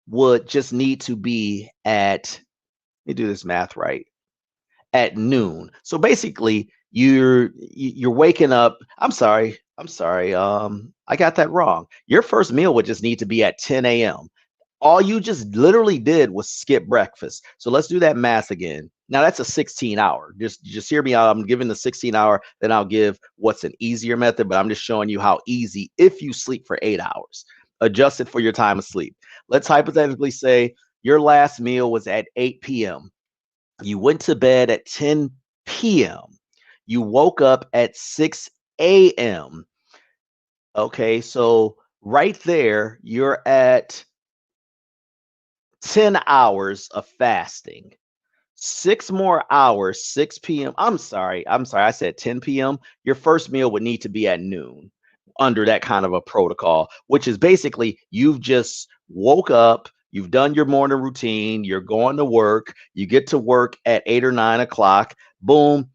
would just need to be at, let me do this math right, at noon. So basically, you're waking up. I'm sorry. I got that wrong. Your first meal would just need to be at 10 a.m. All you just literally did was skip breakfast. So let's do that math again. Now that's a 16 hour. Just hear me out. I'm giving the 16 hour, then I'll give what's an easier method, but I'm just showing you how easy if you sleep for 8 hours. Adjust it for your time of sleep. Let's hypothetically say your last meal was at 8 p.m. You went to bed at 10 p.m. You woke up at 6 a.m. Okay, so right there, you're at 10 hours of fasting. 6 more hours, 6 p.m. I'm sorry, I said 10 p.m. Your first meal would need to be at noon under that kind of a protocol, which is basically you've just woke up, you've done your morning routine, you're going to work, you get to work at 8 or 9 o'clock, boom,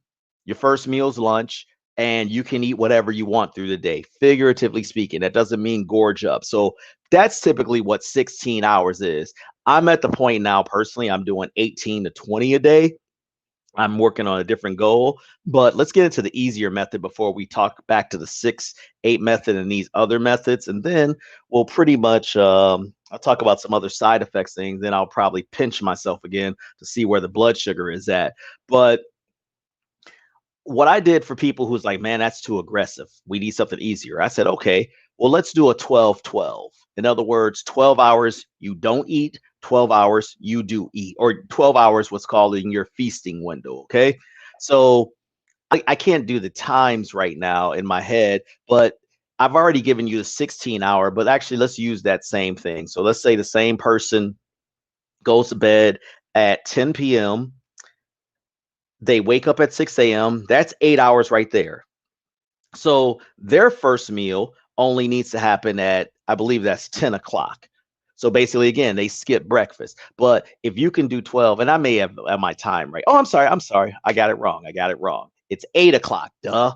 your first meal's lunch, and you can eat whatever you want through the day, figuratively speaking. That doesn't mean gorge up. So that's typically what 16 hours is. I'm at the point now, personally, I'm doing 18 to 20 a day. I'm working on a different goal, but let's get into the easier method before we talk back to the 6-8 method and these other methods. And then we'll pretty much, I'll talk about some other side effects things. Then I'll probably pinch myself again to see where the blood sugar is at. But what I did for people who's like, man, that's too aggressive. We need something easier. I said, okay, well, let's do a 12-12. In other words, 12 hours you don't eat, 12 hours you do eat, or 12 hours what's called in your feasting window. Okay. So I can't do the times right now in my head, but I've already given you the 16-hour, but actually let's use that same thing. So let's say the same person goes to bed at 10 p.m. They wake up at 6 a.m. That's 8 hours right there. So their first meal only needs to happen at, I believe that's 10 o'clock. So basically, again, they skip breakfast. But if you can do 12, and I may have my time right. Oh, I'm sorry. I'm sorry. I got it wrong. I got it wrong. It's 8 o'clock. Duh.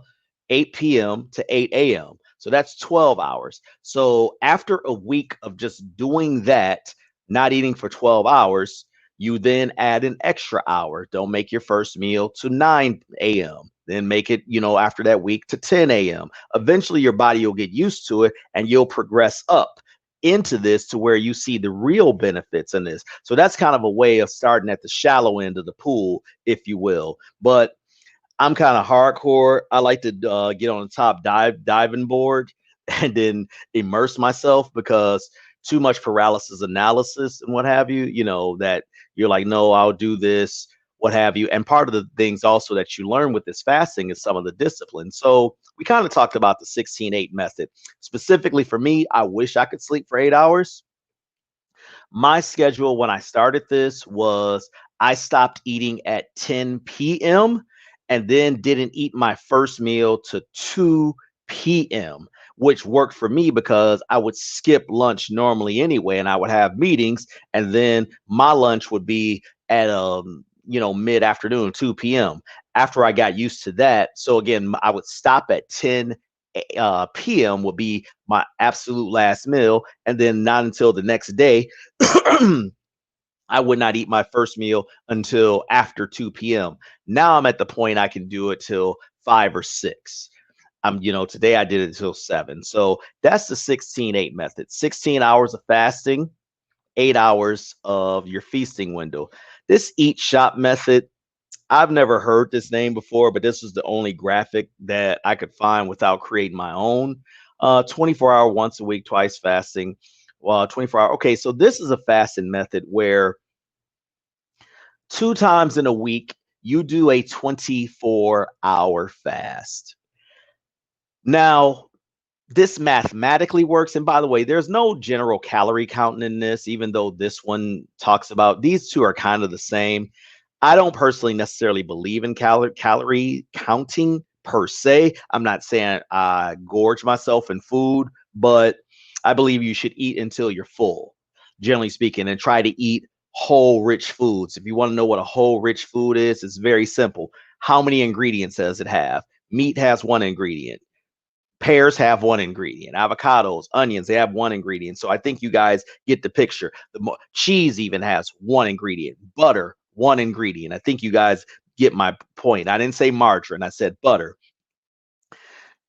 8 p.m. to 8 a.m. So that's 12 hours. So after a week of just doing that, not eating for 12 hours, you then add an extra hour. Don't make your first meal to 9 a.m. Then make it, after that week to 10 a.m. Eventually, your body will get used to it and you'll progress up into this to where you see the real benefits in this. So that's kind of a way of starting at the shallow end of the pool, if you will. But I'm kind of hardcore. I like to get on the top diving board and then immerse myself, because too much paralysis analysis and what have you, that you're like, no, I'll do this, what have you. And part of the things also that you learn with this fasting is some of the discipline. So we kind of talked about the 16-8 method. Specifically for me, I wish I could sleep for 8 hours. My schedule when I started this was I stopped eating at 10 p.m. and then didn't eat my first meal to 2 p.m., which worked for me because I would skip lunch normally anyway, and I would have meetings, and then my lunch would be at mid-afternoon, 2 p.m. After I got used to that, so again, I would stop at 10 p.m. would be my absolute last meal, and then not until the next day I would not eat my first meal until after 2 p.m. Now I'm at the point I can do it till 5 or 6. Today I did it till 7. So that's the 16-8 method. 16 hours of fasting, 8 hours of your feasting window. This eat shop method, I've never heard this name before, but this is the only graphic that I could find without creating my own. 24-hour, once a week, twice fasting. Well, 24-hour. Okay, so this is a fasting method where 2 times in a week you do a 24-hour fast. Now, this mathematically works. And by the way, there's no general calorie counting in this, even though this one talks about these two are kind of the same. I don't personally necessarily believe in calorie counting per se. I'm not saying I gorge myself in food, but I believe you should eat until you're full, generally speaking, and try to eat whole rich foods. If you want to know what a whole rich food is, it's very simple. How many ingredients does it have? Meat has 1 ingredient. Pears have 1 ingredient. Avocados, onions, they have 1 ingredient. So I think you guys get the picture. Cheese even has 1 ingredient. Butter, 1 ingredient. I think you guys get my point. I didn't say margarine, I said butter.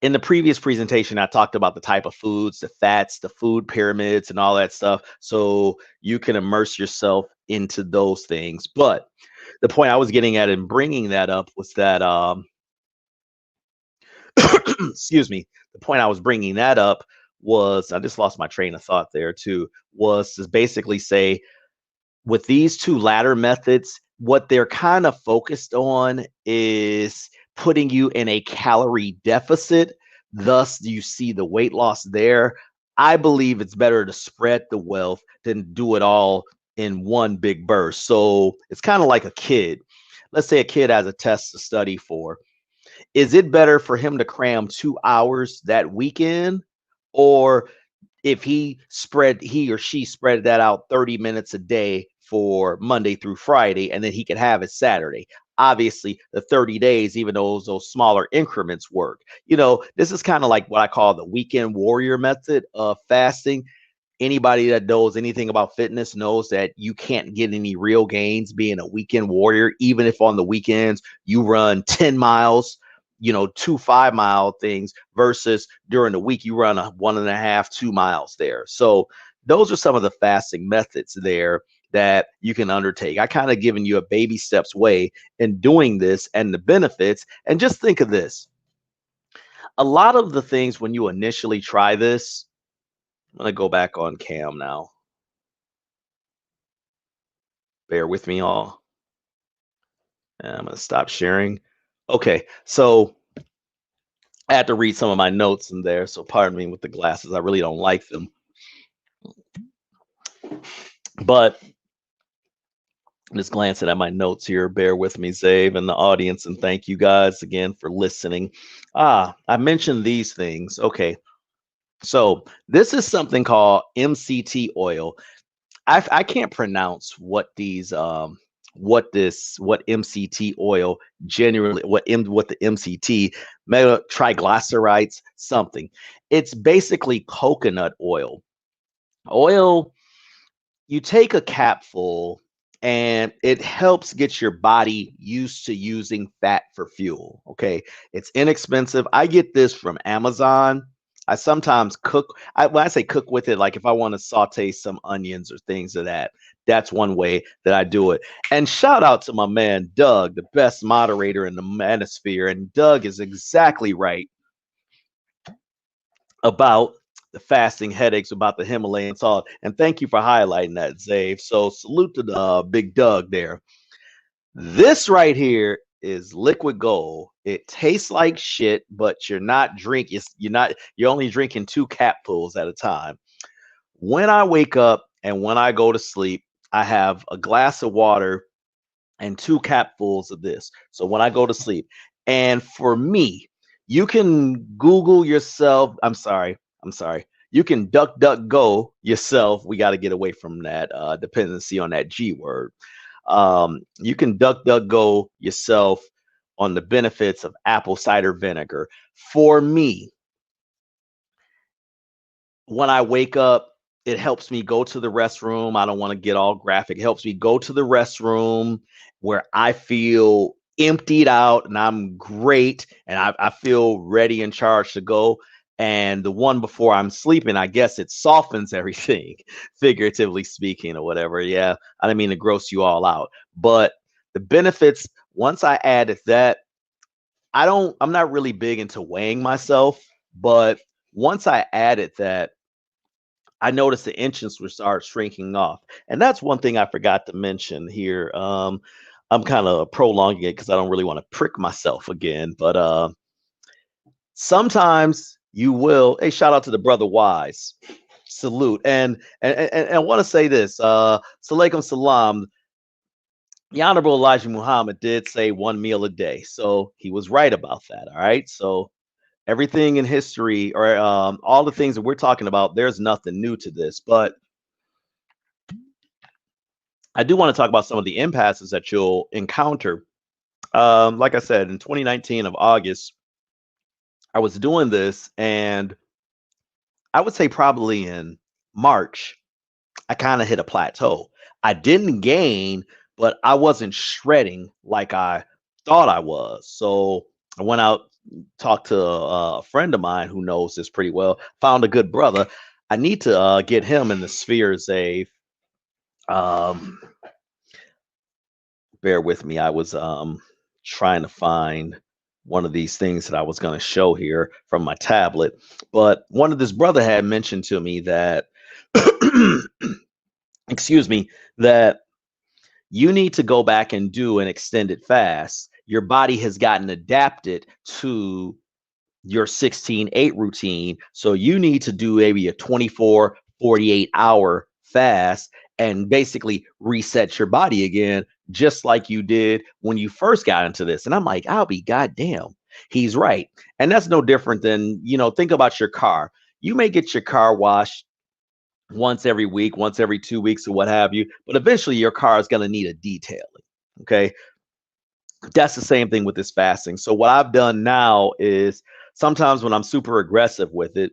In the previous presentation, I talked about the type of foods, the fats, the food pyramids, and all that stuff. So you can immerse yourself into those things. But the point I was getting at in bringing that up was that, excuse me, the point I was bringing that up was, I just lost my train of thought there too, was to basically say, with these 2 latter methods, what they're kind of focused on is putting you in a calorie deficit, thus you see the weight loss there. I believe it's better to spread the wealth than do it all in one big burst. So it's kind of like a kid. Let's say a kid has a test to study for. Is it better for him to cram 2 hours that weekend, or if he or she spread that out 30 minutes a day for Monday through Friday, and then he could have it Saturday? Obviously, the 30 days, even though those smaller increments work. This is kind of like what I call the weekend warrior method of fasting. Anybody that knows anything about fitness knows that you can't get any real gains being a weekend warrior, even if on the weekends you run 10 miles, 2 5-mile things, versus during the week you run a 1.5, 2 miles there. So those are some of the fasting methods there that you can undertake. I kind of given you a baby steps way in doing this and the benefits. And just think of this. A lot of the things when you initially try this, I'm going to go back on cam now. Bear with me all. And I'm going to stop sharing. Okay, so I had to read some of my notes in there, so pardon me with the glasses. I really don't like them. But just glancing at my notes here, bear with me, Zave, and the audience, and thank you guys again for listening. I mentioned these things. Okay, so this is something called MCT oil. I can't pronounce what these what MCT oil generally, what the MCT triglycerides something. It's basically coconut oil. You take a capful and it helps get your body used to using fat for fuel. Okay. It's inexpensive. I get this from Amazon. I sometimes cook. When I say cook with it, like if I want to saute some onions or things of that, that's one way that I do it. And shout out to my man, Doug, the best moderator in the manosphere. And Doug is exactly right about the fasting headaches, about the Himalayan salt. And thank you for highlighting that, Zave. So salute to the big Doug there. This right here is liquid gold. It tastes like shit, but you're only drinking 2 capfuls at a time. When I wake up and when I go to sleep, I have a glass of water and 2 capfuls of this. So when I go to sleep, and for me, you can Google yourself. I'm sorry. You can duck go yourself. We got to get away from that dependency on that G word. You can duck go yourself on the benefits of apple cider vinegar. For me, when I wake up, it helps me go to the restroom. I don't want to get all graphic. It helps me go to the restroom where I feel emptied out and I'm great and I feel ready and charged to go. And the one before I'm sleeping, I guess it softens everything, figuratively speaking, or whatever. Yeah, I didn't mean to gross you all out. But the benefits, once I added that, I'm not really big into weighing myself, but once I added that, I noticed the inches would start shrinking off. And that's one thing I forgot to mention here. I'm kind of prolonging it because I don't really want to prick myself again. But sometimes you will. Hey, shout out to the brother Wise. Salute. And I want to say this. Salaikum salam. The Honorable Elijah Muhammad did say 1 meal a day. So he was right about that. All right. So everything in history, or all the things that we're talking about, there's nothing new to this. But I do want to talk about some of the impasses that you'll encounter. Like I said, in 2019 of August, I was doing this, and I would say probably in March, I kind of hit a plateau. I didn't gain, but I wasn't shredding like I thought I was. So I went out, talked to a friend of mine who knows this pretty well, found a good brother. I need to get him in the sphere, Zave. Bear with me. I was trying to find one of these things that I was going to show here from my tablet. But one of this brother had mentioned to me that, excuse me, that you need to go back and do an extended fast. Your body has gotten adapted to your 16-8 routine. So you need to do maybe a 24, 48-hour fast and basically reset your body again, just like you did when you first got into this. And I'm like, I'll be goddamn. He's right. And that's no different than, think about your car. You may get your car washed once every week, once every 2 weeks, or what have you, but eventually your car is going to need a detailing. Okay. That's the same thing with this fasting. So what I've done now is sometimes when I'm super aggressive with it,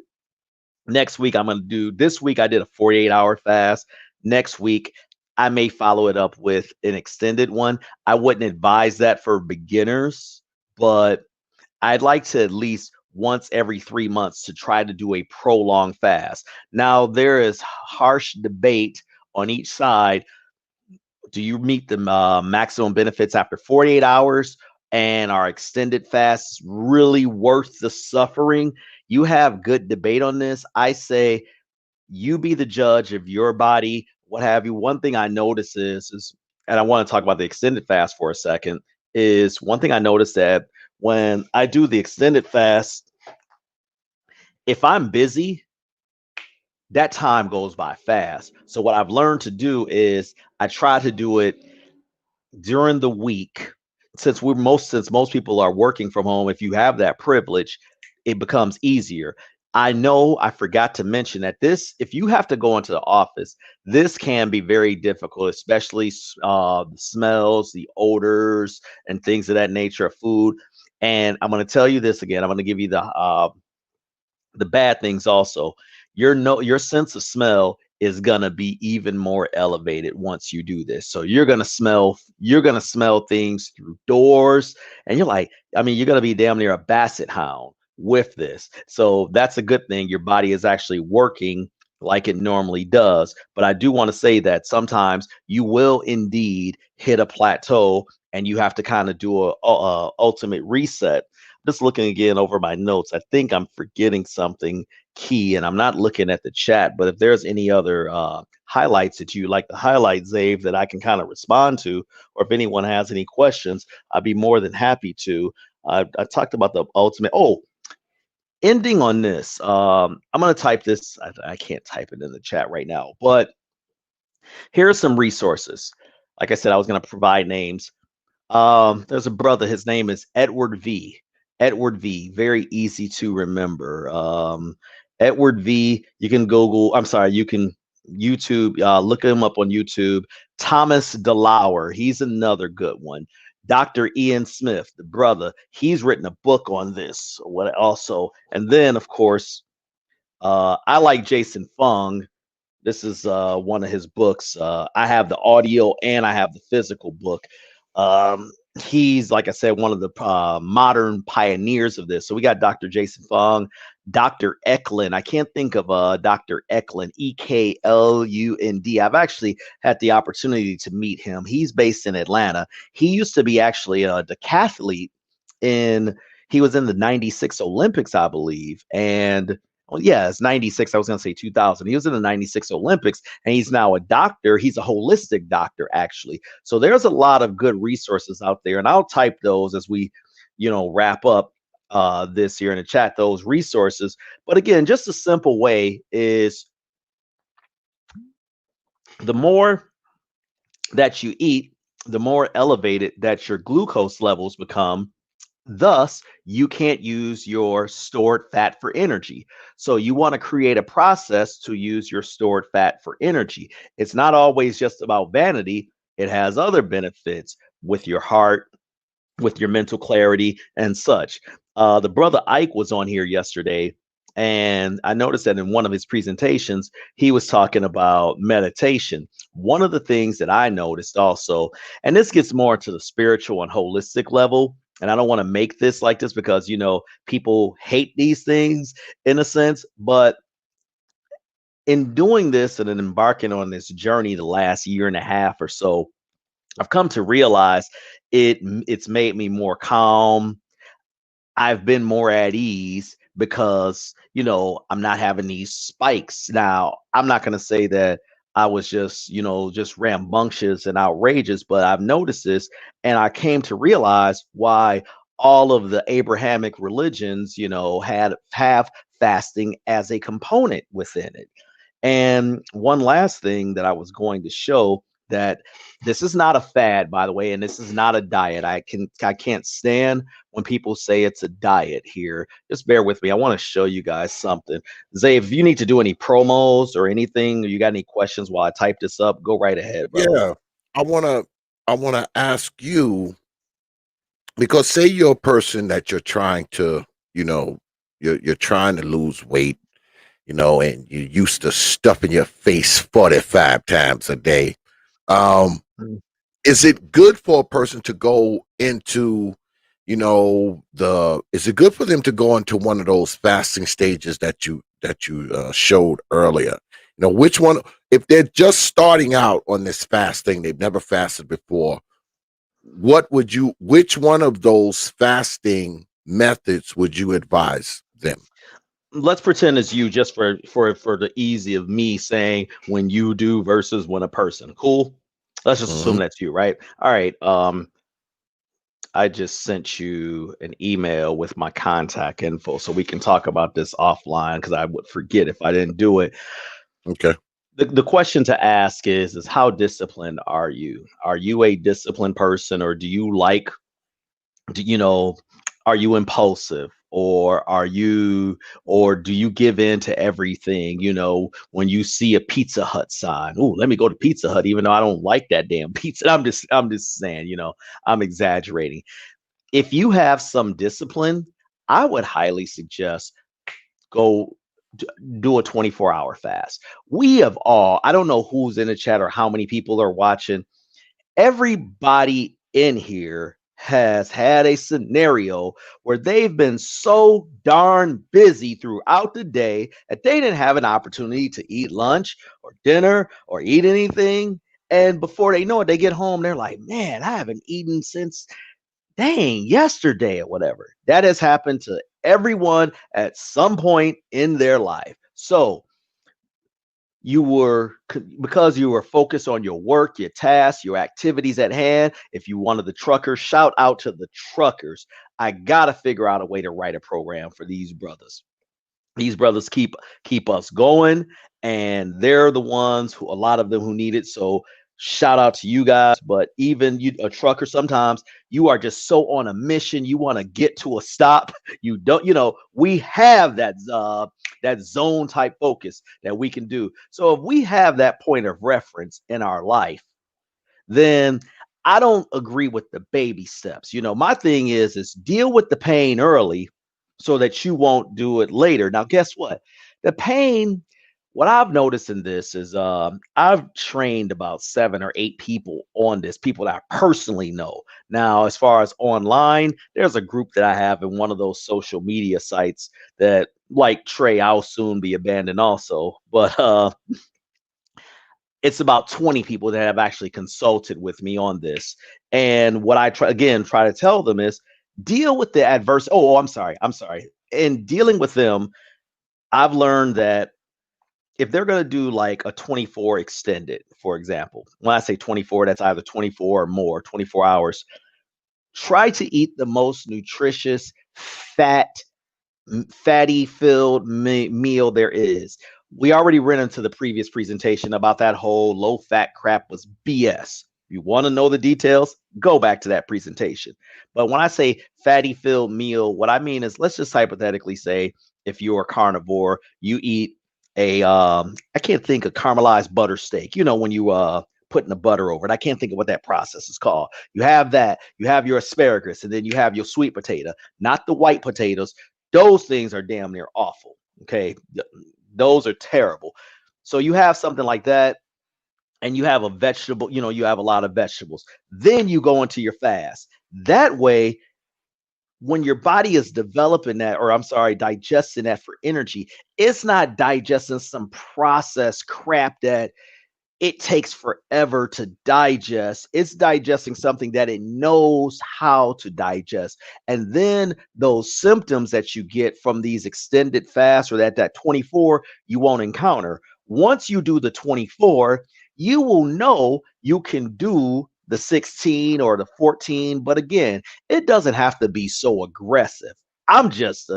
next week I'm going to do, this week I did a 48-hour fast. Next week I may follow it up with an extended one. I wouldn't advise that for beginners, but I'd like to at least once every 3 months to try to do a prolonged fast. Now there is harsh debate on each side. Do you meet the maximum benefits after 48 hours? And are extended fasts really worth the suffering? You have good debate on this. I say you be the judge of your body, what have you. One thing I notice is, and I want to talk about the extended fast for a second, is one thing I noticed that when I do the extended fast, if I'm busy, that time goes by fast. So what I've learned to do is I try to do it during the week. Since most people are working from home, if you have that privilege, it becomes easier. I know I forgot to mention that if you have to go into the office, this can be very difficult, especially the smells, the odors, and things of that nature of food. And I'm going to tell you this again. I'm going to give you the bad things also. Your sense of smell is gonna be even more elevated once you do this. So you're gonna smell things through doors, and you're gonna be damn near a basset hound with this. So that's a good thing. Your body is actually working like it normally does. But I do want to say that sometimes you will indeed hit a plateau and you have to kind of do a ultimate reset. Just looking again over my notes, I think I'm forgetting something key, and I'm not looking at the chat. But if there's any other highlights that you like to highlight, Zave, that I can kind of respond to, or if anyone has any questions, I'd be more than happy to. I talked about the ultimate. Oh, ending on this. I'm going to type this. I can't type it in the chat right now, but here are some resources. Like I said, I was going to provide names. There's a brother. His name is Edward V. Edward V. Very easy to remember. Edward V. You can Google. I'm sorry. You can YouTube. Look him up on YouTube. Thomas DeLauer. He's another good one. Dr. Ian Smith, the brother. He's written a book on this. What also? And then, of course, I like Jason Fung. This is one of his books. I have the audio and I have the physical book. He's, like I said, one of the modern pioneers of this. So we got Dr. Jason Fung, Dr. Eklund. I can't think of Dr. Eklund, Eklund. I've actually had the opportunity to meet him. He's based in Atlanta. He used to be actually a decathlete he was in the 96 Olympics, I believe. And well, yeah, it's 96. I was going to say 2000. He was in the 96 Olympics, and he's now a doctor. He's a holistic doctor, actually. So there's a lot of good resources out there, and I'll type those as we, wrap up this here in the chat, those resources. But again, just a simple way is the more that you eat, the more elevated that your glucose levels become. Thus, you can't use your stored fat for energy. So you want to create a process to use your stored fat for energy. It's not always just about vanity. It has other benefits with your heart, with your mental clarity and such. The brother Ike was on here yesterday, and I noticed that in one of his presentations, he was talking about meditation. One of the things that I noticed also, and this gets more to the spiritual and holistic level, and I don't want to make this like this because, people hate these things in a sense, but in doing this and embarking on this journey the last year and a half or so, I've come to realize it's made me more calm. I've been more at ease because, I'm not having these spikes. Now, I'm not going to say that I was just rambunctious and outrageous, but I've noticed this and I came to realize why all of the Abrahamic religions, have fasting as a component within it. And one last thing that I was going to show, that this is not a fad, by the way, and this is not a diet. I can't stand when people say it's a diet here. Just bear with me. I want to show you guys something. Zay, if you need to do any promos or anything, or you got any questions while I type this up, go right ahead, brother.
Yeah, I wanna ask you, because say you're a person that you're trying to, you know, you're trying to lose weight, and you're used to stuffing your face 45 times a day. Um,
Mm.
is it good for a person to go into, is it good for them to go into one of those fasting stages that you showed earlier? Which one, if they're just starting out on this fasting, they've never fasted before, which one of those fasting methods would you advise them?
Let's pretend it's you, just for the easy of me saying when you do versus when a person. Cool. Let's just assume
Mhm.
that's you, right? All right. I just sent you an email with my contact info so we can talk about this offline, because I would forget if I didn't do it.
Okay.
The question to ask is how disciplined are you? Are you a disciplined person, or do you know, are you impulsive, or do you give in to everything? When you see a Pizza Hut sign, oh, let me go to Pizza Hut, even though I don't like that damn pizza. I'm just saying, I'm exaggerating. If you have some discipline, I would highly suggest go do a 24-hour fast. We have all, I don't know who's in the chat or how many people are watching. Everybody in here has had a scenario where they've been so darn busy throughout the day that they didn't have an opportunity to eat lunch or dinner or eat anything. And before they know it, they get home, they're like, man, I haven't eaten since dang yesterday or whatever. That has happened to everyone at some point in their life. So because you were focused on your work, your tasks, your activities at hand. If you one of the truckers, shout out to the truckers. I gotta figure out a way to write a program for these brothers. These brothers keep us going, and they're the ones who, a lot of them, who need it. So shout out to you guys. But even you, a trucker, sometimes you are just so on a mission, you want to get to a stop. You don't, we have that zone type focus that we can do. So if we have that point of reference in our life, then I don't agree with the baby steps. My thing is deal with the pain early so that you won't do it later. Now, guess what? The pain, what I've noticed in this is I've trained about 7 or 8 people on this, people that I personally know. Now, as far as online, there's a group that I have in one of those social media sites that, like Trey, I'll soon be abandoned also. But it's about 20 people that have actually consulted with me on this. And what I try to tell them is deal with the adverse. Oh, I'm sorry. In dealing with them, I've learned that if they're going to do like a 24 extended, for example, when I say 24, that's either 24 or more, 24 hours, try to eat the most nutritious, fatty filled meal there is. We already ran into the previous presentation about that whole low fat crap was BS. You want to know the details, go back to that presentation. But when I say fatty filled meal, what I mean is, let's just hypothetically say if you're a carnivore, you eat I can't think of caramelized butter steak. When you putting the butter over it. I can't think of what that process is called. You have that, you have your asparagus, and then you have your sweet potato, not the white potatoes. Those things are damn near awful. Okay. Those are terrible. So you have something like that, and you have a vegetable, you have a lot of vegetables. Then you go into your fast. That way, when your body is developing that, or I'm sorry, digesting that for energy, it's not digesting some processed crap that it takes forever to digest. It's digesting something that it knows how to digest. And then those symptoms that you get from these extended fasts, or that 24, you won't encounter. Once you do the 24, you will know you can do the 16 or the 14. But again, it doesn't have to be so aggressive. I'm just,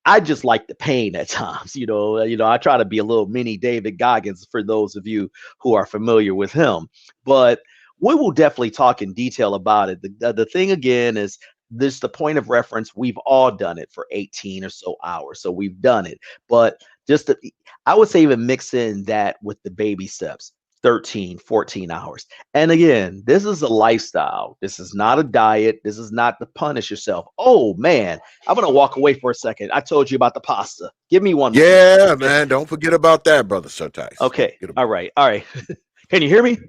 I just like the pain at times. I try to be a little mini David Goggins for those of you who are familiar with him. But we will definitely talk in detail about it. The thing again is this the point of reference. We've all done it for 18 or so hours. So we've done it. But I would say even mix in that with the baby steps. 13, 14 hours. And again, this is a lifestyle. This is not a diet. This is not to punish yourself. Oh man, I'm gonna walk away for a second. I told you about the pasta. Give me one.
Yeah, man. Don't forget about that, brother SYR TYCE.
Okay. All right. Can you hear me?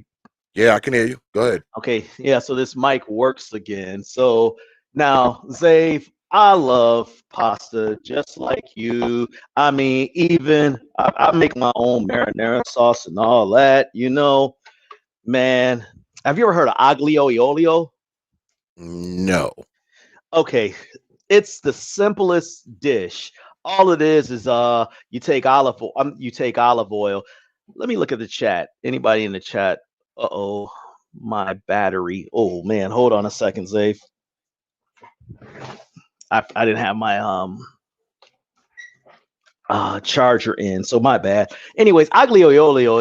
Yeah, I can hear you. Go ahead.
Okay. Yeah. So this mic works again. So now, Zave, I love pasta just like you. I mean, even I make my own marinara sauce and all that, man. Have you ever heard of aglio e olio?
No.
Okay. It's the simplest dish. All it is you take olive oil. Let me look at the chat. Anybody in the chat? Uh-oh, my battery. Oh man, hold on a second, Zave. I didn't have my charger in, so my bad. Anyways, aglio e olio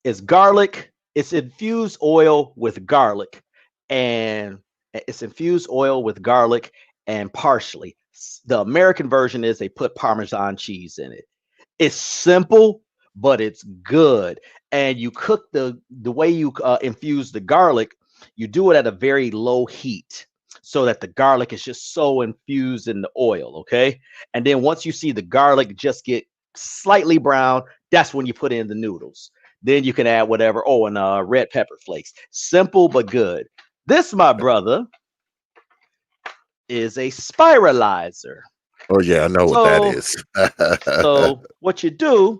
is garlic. It's infused oil with garlic, and parsley. The American version is they put Parmesan cheese in it. It's simple, but it's good. And you cook the way you infuse the garlic. You do it at a very low heat, so that the garlic is just so infused in the oil, okay? And then once you see the garlic just get slightly brown, that's when you put in the noodles. Then you can add whatever. Oh, and red pepper flakes. Simple but good. This, my brother, is a spiralizer.
Oh yeah, I know what that is.
So what you do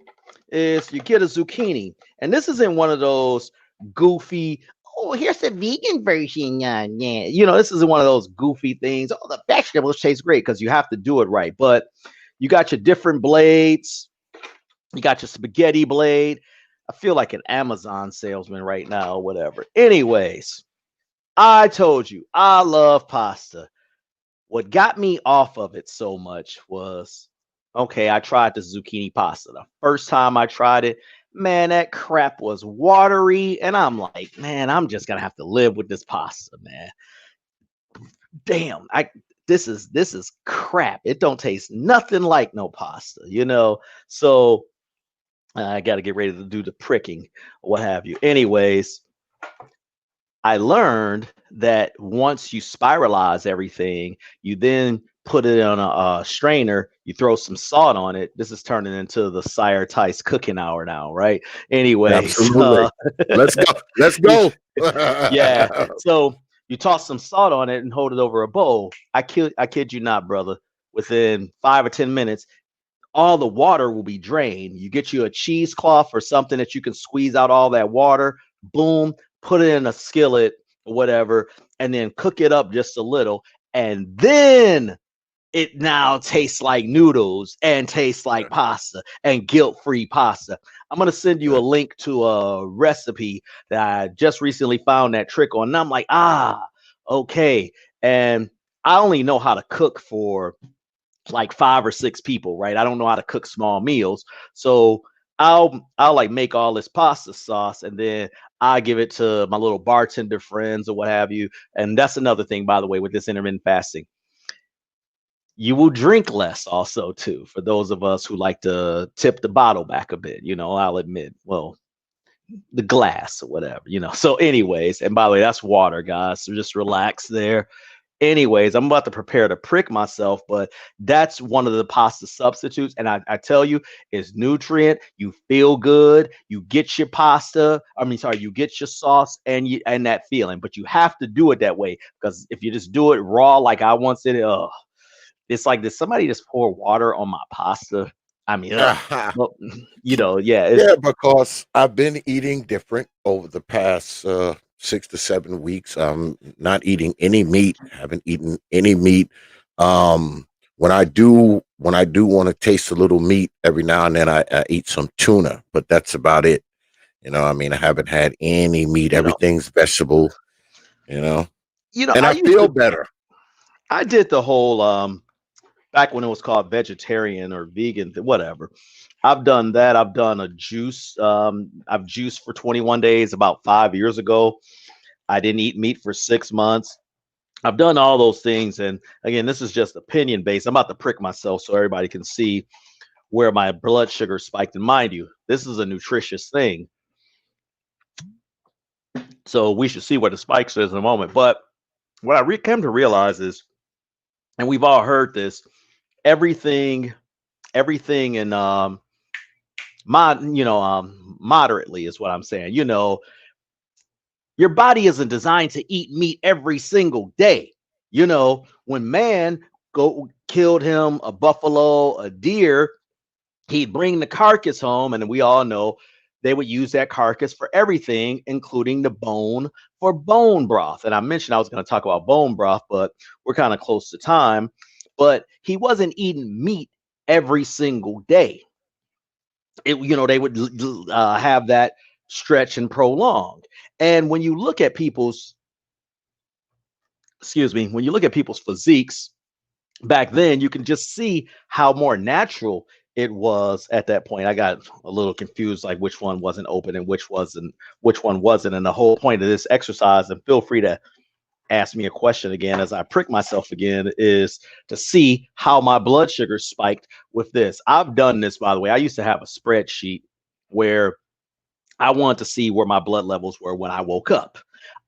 is you get a zucchini, and this isn't one of those goofy, oh, here's the vegan version. Yeah. This isn't one of those goofy things. Oh, the vegetables taste great, because you have to do it right. But you got your different blades. You got your spaghetti blade. I feel like an Amazon salesman right now, or whatever. Anyways, I told you I love pasta. What got me off of it so much was, okay, I tried the zucchini pasta. The first time I tried it, man, that crap was watery. And I'm like, man, I'm just gonna have to live with this pasta, man. Damn, this is crap. It don't taste nothing like no pasta, So I gotta get ready to do the pricking, or what have you. Anyways, I learned that once you spiralize everything, you then put it on a strainer, you throw some salt on it. This is turning into the SYR TYCE cooking hour now, right? Anyways,
let's go. Let's go.
Yeah. So you toss some salt on it and hold it over a bowl. I kid you not, brother. Within 5 or 10 minutes, all the water will be drained. You get you a cheesecloth or something that you can squeeze out all that water. Boom. Put it in a skillet or whatever, and then cook it up just a little. And then it now tastes like noodles and tastes like pasta and guilt-free pasta. I'm going to send you a link to a recipe that I just recently found that trick on. And I'm like, okay. And I only know how to cook for like 5 or 6 people, right? I don't know how to cook small meals. So I'll like make all this pasta sauce, and then I give it to my little bartender friends or what have you. And that's another thing, by the way, with this intermittent fasting. You will drink less also too, for those of us who like to tip the bottle back a bit, I'll admit, well, the glass or whatever, So anyways, and by the way, that's water, guys. So just relax there. Anyways, I'm about to prepare to prick myself, but that's one of the pasta substitutes. And I tell you, it's nutrient. You feel good. You get your pasta. You get your sauce and that feeling, but you have to do it that way, because if you just do it raw, like I once did it, it's like, did somebody just pour water on my pasta? Well,
yeah, because I've been eating different over the past 6 to 7 weeks. I'm not eating any meat. Haven't eaten any meat. When I do want to taste a little meat every now and then, I eat some tuna, but that's about it. You know, I mean, I haven't had any meat.
You know,
Everything's vegetable. You know, and
I
I
used
feel
to,
better.
I did the whole back when it was called vegetarian or vegan, whatever. I've done that. I've done a juice. I've juiced for 21 days about 5 years ago. I didn't eat meat for 6 months. I've done all those things. And again, this is just opinion based. I'm about to prick myself so everybody can see where my blood sugar spiked. And mind you, this is a nutritious thing. So we should see what the spikes is in a moment. But what I came to realize is, and we've all heard this, everything, everything in moderately is what I'm saying. Your body isn't designed to eat meat every single day. When man go killed him a buffalo, a deer, he'd bring the carcass home, and we all know they would use that carcass for everything, including the bone for bone broth. And I mentioned I was going to talk about bone broth, but we're kind of close to time. But he wasn't eating meat every single day. They would have that stretch and prolonged. And when you look at when you look at people's physiques back then, you can just see how more natural it was at that point. I got a little confused, like which one wasn't open and which one wasn't. And the whole point of this exercise, and feel free to ask me a question again as I prick myself again, is to see how my blood sugar spiked with this. I've done this, by the way. I used to have a spreadsheet where I wanted to see where my blood levels were when I woke up.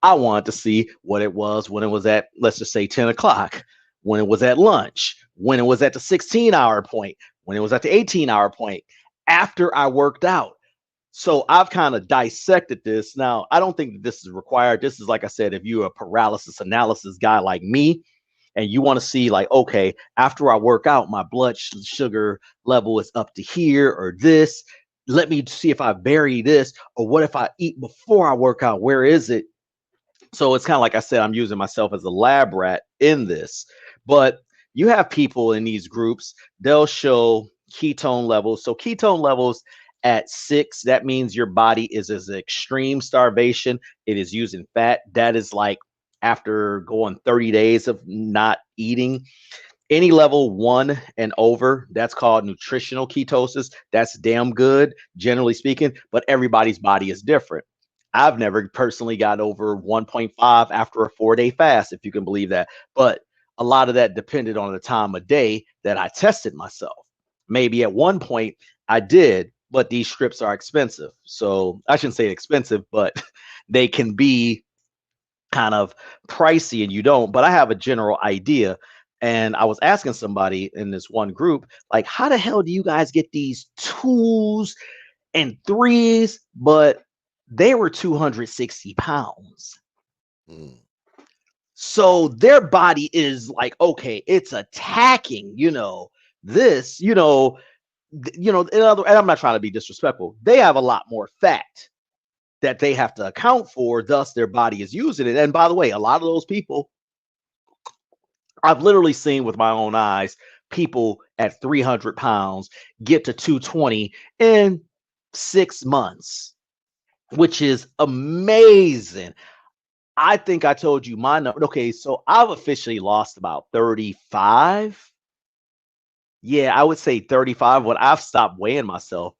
I wanted to see what it was when it was at, let's just say, 10 o'clock, when it was at lunch, when it was at the 16-hour point, when it was at the 18-hour point, after I worked out. So I've kind of dissected this. Now, I don't think that this is required. This is, like I said, if you're a paralysis analysis guy like me, and you want to see, like, okay, after I work out, my blood sugar level is up to here or this. Let me see if I vary this, or what if I eat before I work out? Where is it? So it's kind of like I said, I'm using myself as a lab rat in this. But you have people in these groups, they'll show ketone levels. So ketone levels at 6, that means your body is as extreme starvation. It is using fat. That is like after going 30 days of not eating. Any level 1 and over, that's called nutritional ketosis. That's damn good, generally speaking, but everybody's body is different. I've never personally got over 1.5 after a 4-day fast, if you can believe that. But a lot of that depended on the time of day that I tested myself. Maybe at one point I did, but these strips are expensive. So I shouldn't say expensive, but they can be kind of pricey and you don't. But I have a general idea. And I was asking somebody in this one group, like, how the hell do you guys get these 2s and 3s? But they were 260 pounds.
Mm.
So their body is like, okay, it's attacking, this, and I'm not trying to be disrespectful. They have a lot more fat that they have to account for. Thus, their body is using it. And by the way, a lot of those people, I've literally seen with my own eyes, people at 300 pounds get to 220 in 6 months, which is amazing. I think I told you my number. Okay, so I've officially lost about 35. Yeah, I would say 35. When I've stopped weighing myself,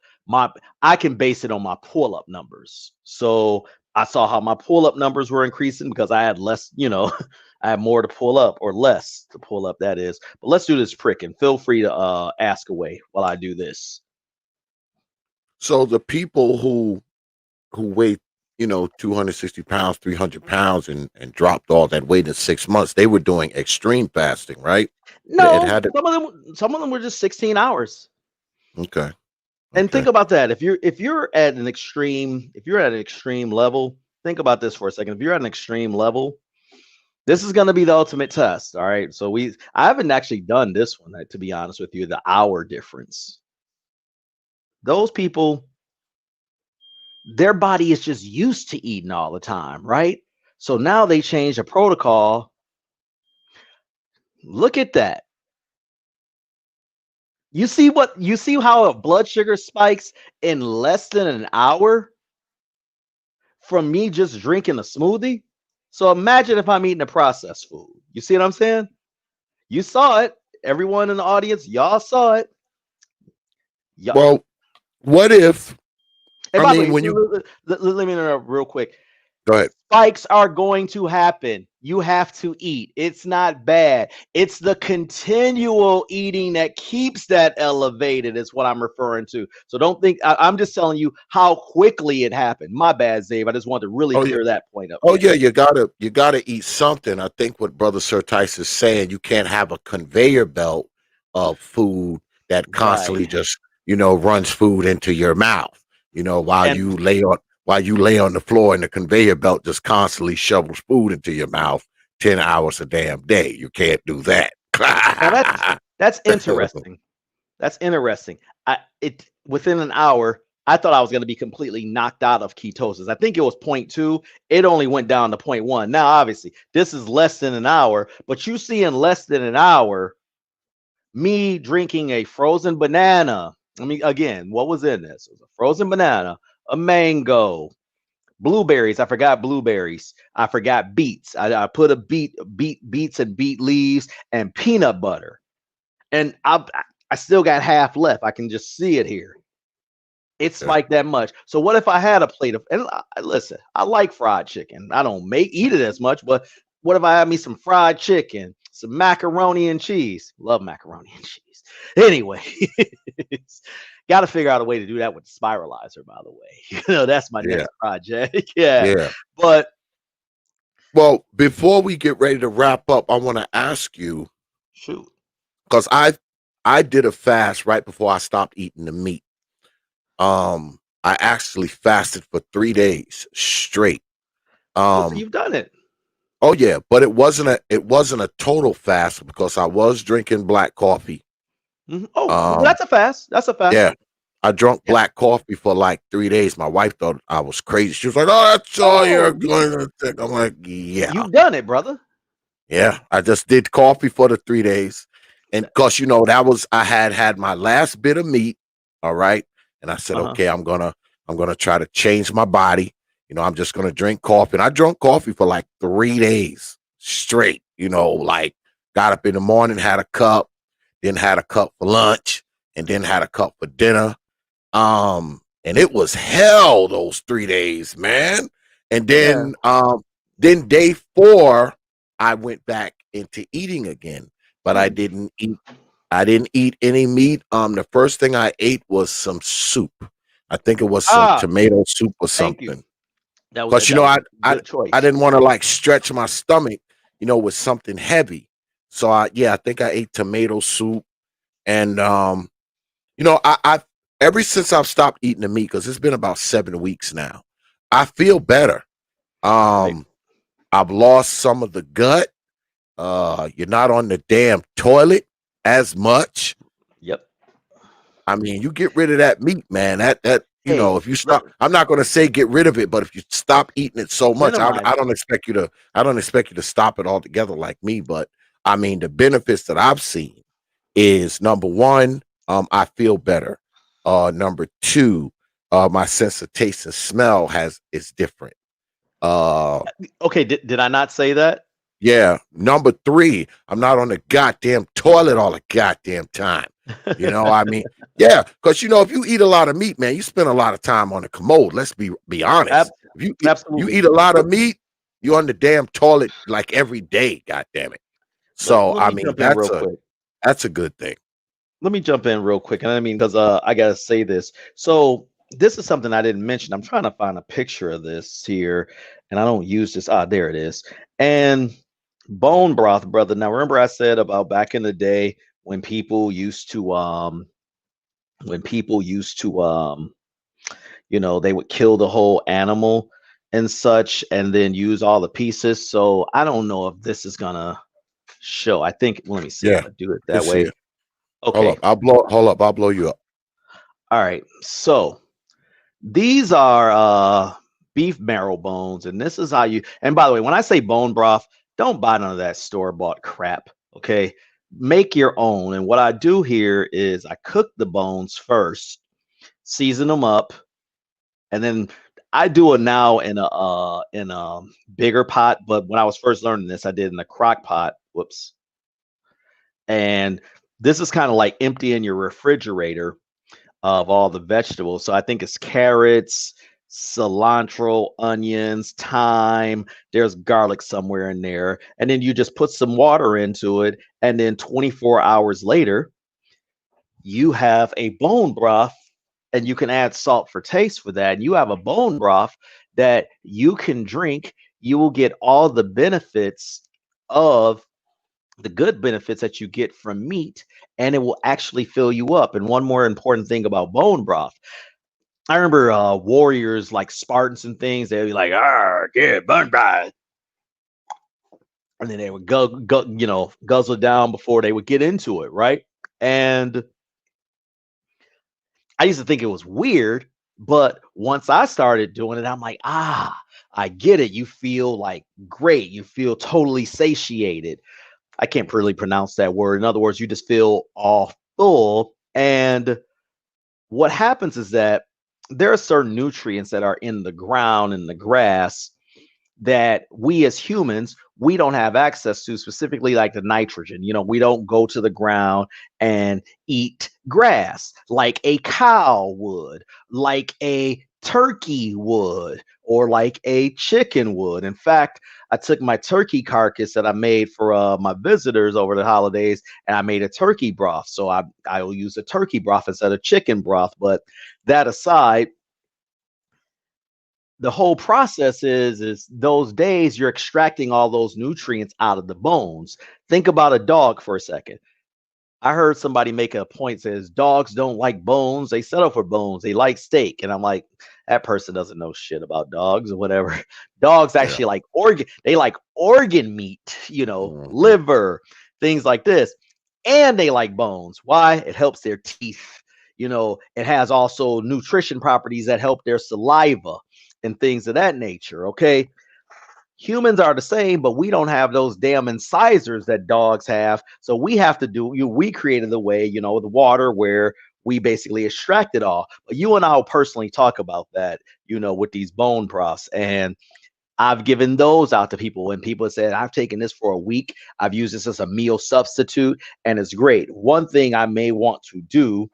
I can base it on my pull-up numbers. So I saw how my pull-up numbers were increasing because I had less, I had more to pull up, or less to pull up, that is. But let's do this prick, and feel free to ask away while I do this.
So the people who weigh, 260 pounds, 300 pounds, and dropped all that weight in 6 months, they were doing extreme fasting, right? It
No,
had to.
some of them were just 16 hours.
Okay.
And think
Okay.
about that. If you're at an extreme level, think about this for a second. If you're at an extreme level, this is going to be the ultimate test. All right. So I haven't actually done this one, to be honest with you, the hour difference. Those people, their body is just used to eating all the time, right? So now they change the protocol. Look at that. You see how a blood sugar spikes in less than an hour? from me just drinking a smoothie. So imagine if I'm eating a processed food. You see what I'm saying? You saw it. Everyone in the audience, y'all saw it. Y'all.
Well, what if,
And
I
by the way,
mean, when you
let me interrupt real quick.
go ahead.
Spikes are going to happen. You have to eat. It's not bad. It's the continual eating that keeps that elevated, is what I'm referring to. So don't think I'm just telling you how quickly it happened. My bad, Zave. I just wanted to really
Oh, yeah.
clear that point up.
Oh yeah, you gotta eat something. I think what Brother SYR TYCE is saying, you can't have a conveyor belt of food that constantly
Right.
just runs food into your mouth. While
And
you lay on the floor and the conveyor belt just constantly shovels food into your mouth 10 hours a damn day. You can't do that.
now that's interesting. That's interesting. It within an hour, I thought I was going to be completely knocked out of ketosis. I think it was 0.2. It only went down to 0.1. Now, obviously, this is less than an hour, but you see in less than an hour, me drinking a frozen banana. I mean, again, what was in this? It was a frozen banana, a mango, blueberries. I forgot blueberries. I forgot beets. I put a beets and beet leaves and peanut butter. And I still got half left. I can just see it here. It
Yeah.
spiked that much. So what if I had a plate of, and listen, I like fried chicken. I don't eat it as much, but what if I had me some fried chicken, some macaroni and cheese? Love macaroni and cheese. Anyway, got to figure out a way to do that with the spiralizer, by the way. That's my
Yeah.
next project. Yeah.
Yeah.
But
Well, before we get ready to wrap up, I want to ask you,
shoot.
because I did a fast right before I stopped eating the meat. I actually fasted for 3 days straight.
Oh, so
Um,
you've done it.
oh yeah, but it wasn't a total fast because I was drinking black coffee.
Oh, well,
Um,
that's a fast. That's a fast.
yeah, I drunk
Yeah.
black coffee for like 3 days. My wife thought I was crazy. She was like, "Oh, that's all you're
Oh,
going to take." I'm like, "Yeah,
you've done it, brother.
yeah." I just did coffee for the 3 days, and because I had my last bit of meat. All right, and I said,
Uh-huh.
"Okay, I'm gonna try to change my body. I'm just gonna drink coffee." And I drank coffee for like 3 days straight. Like got up in the morning, had a cup, then had a cup for lunch, and then had a cup for dinner. And it was hell those 3 days, man. And
Yeah.
then day 4, I went back into eating again, but I
Mm.
didn't eat any meat. The first thing I ate was some soup. I think it was some
Ah,
tomato soup or
thank you.
something.
That was
Because
that was a
I
good choice.
I didn't want to like stretch my stomach, with something heavy. So I think I ate tomato soup and I ever since I've stopped eating the meat, because it's been about 7 weeks now, I feel better.
Right.
Um, I've lost some of the gut. You're not on the damn toilet as much.
Yep.
I mean, you get rid of that meat, man.
Hey,
if you stop, I'm not going to say get rid of it, but if you stop eating it so much, I,
minimize
I
it.
don't expect you to. I don't expect you to stop it altogether like me. But I mean, the benefits that I've seen is number one, I feel better. Number two, my sense of taste and smell is different. Uh,
Okay, did I not say that?
yeah. Number three, I'm not on the goddamn toilet all the goddamn time. I mean, yeah, because if you eat a lot of meat, man, you spend a lot of time on the commode. Let's be
Ab-
honest. If you
Absolutely.
eat a lot of meat, you're on the damn toilet like every day. God damn it. So
Let
I
me
mean,
jump in real quick.
that's a good thing.
Let me jump in real quick. And I mean, because I gotta say this. So this is something I didn't mention. I'm trying to find a picture of this here, and I don't use this. Ah, there it is. And bone broth, brother. Now remember I said about back in the day when people used to they would kill the whole animal and such and then use all the pieces. So I don't know if this is gonna show. I think let me see if
Yeah,
I do it
let's
that
see
way.
it.
Okay.
Hold up, I'll blow you up.
All right. So these are beef marrow bones, and this is how you. And by the way, when I say bone broth, don't buy none of that store-bought crap. Okay, make your own. And what I do here is I cook the bones first, season them up, and then I do it now in a bigger pot, but when I was first learning this, I did in a crock pot. Whoops. And this is kind of like emptying your refrigerator of all the vegetables. So I think it's carrots, cilantro, onions, thyme. There's garlic somewhere in there. And then you just put some water into it. And then 24 hours later, you have a bone broth, and you can add salt for taste for that. And you have a bone broth that you can drink. You will get all the benefits of the good benefits that you get from meat, and it will actually fill you up. And one more important thing about bone broth, I remember warriors like Spartans and things, they'd be like, yeah, bone broth. And then they would guzzle it down before they would get into it, right? And I used to think it was weird, but once I started doing it, I'm like, I get it. You feel like great. You feel totally satiated. I can't really pronounce that word. In other words, you just feel all full. And what happens is that there are certain nutrients that are in the ground and the grass that we as humans, we don't have access to, specifically like the nitrogen. We don't go to the ground and eat grass like a cow would, like a turkey would, or like a chicken would. In fact, I took my turkey carcass that I made for my visitors over the holidays, and I made a turkey broth. So I will use a turkey broth instead of chicken broth. But that aside, the whole process is those days you're extracting all those nutrients out of the bones. Think about a dog for a second. I heard somebody make a point, says dogs don't like bones. They settle for bones. They like steak. And I'm like, that person doesn't know shit about dogs or whatever. Dogs actually like organ. They like organ meat, liver, things like this. And they like bones. Why? It helps their teeth. It has also nutrition properties that help their saliva and things of that nature. Okay. Humans are the same, but we don't have those damn incisors that dogs have. So we have to we created the way, the water where we basically extract it all. But you and I will personally talk about that, with these bone broths. And I've given those out to people, and people said, I've taken this for a week. I've used this as a meal substitute, and it's great. One thing I may want to do,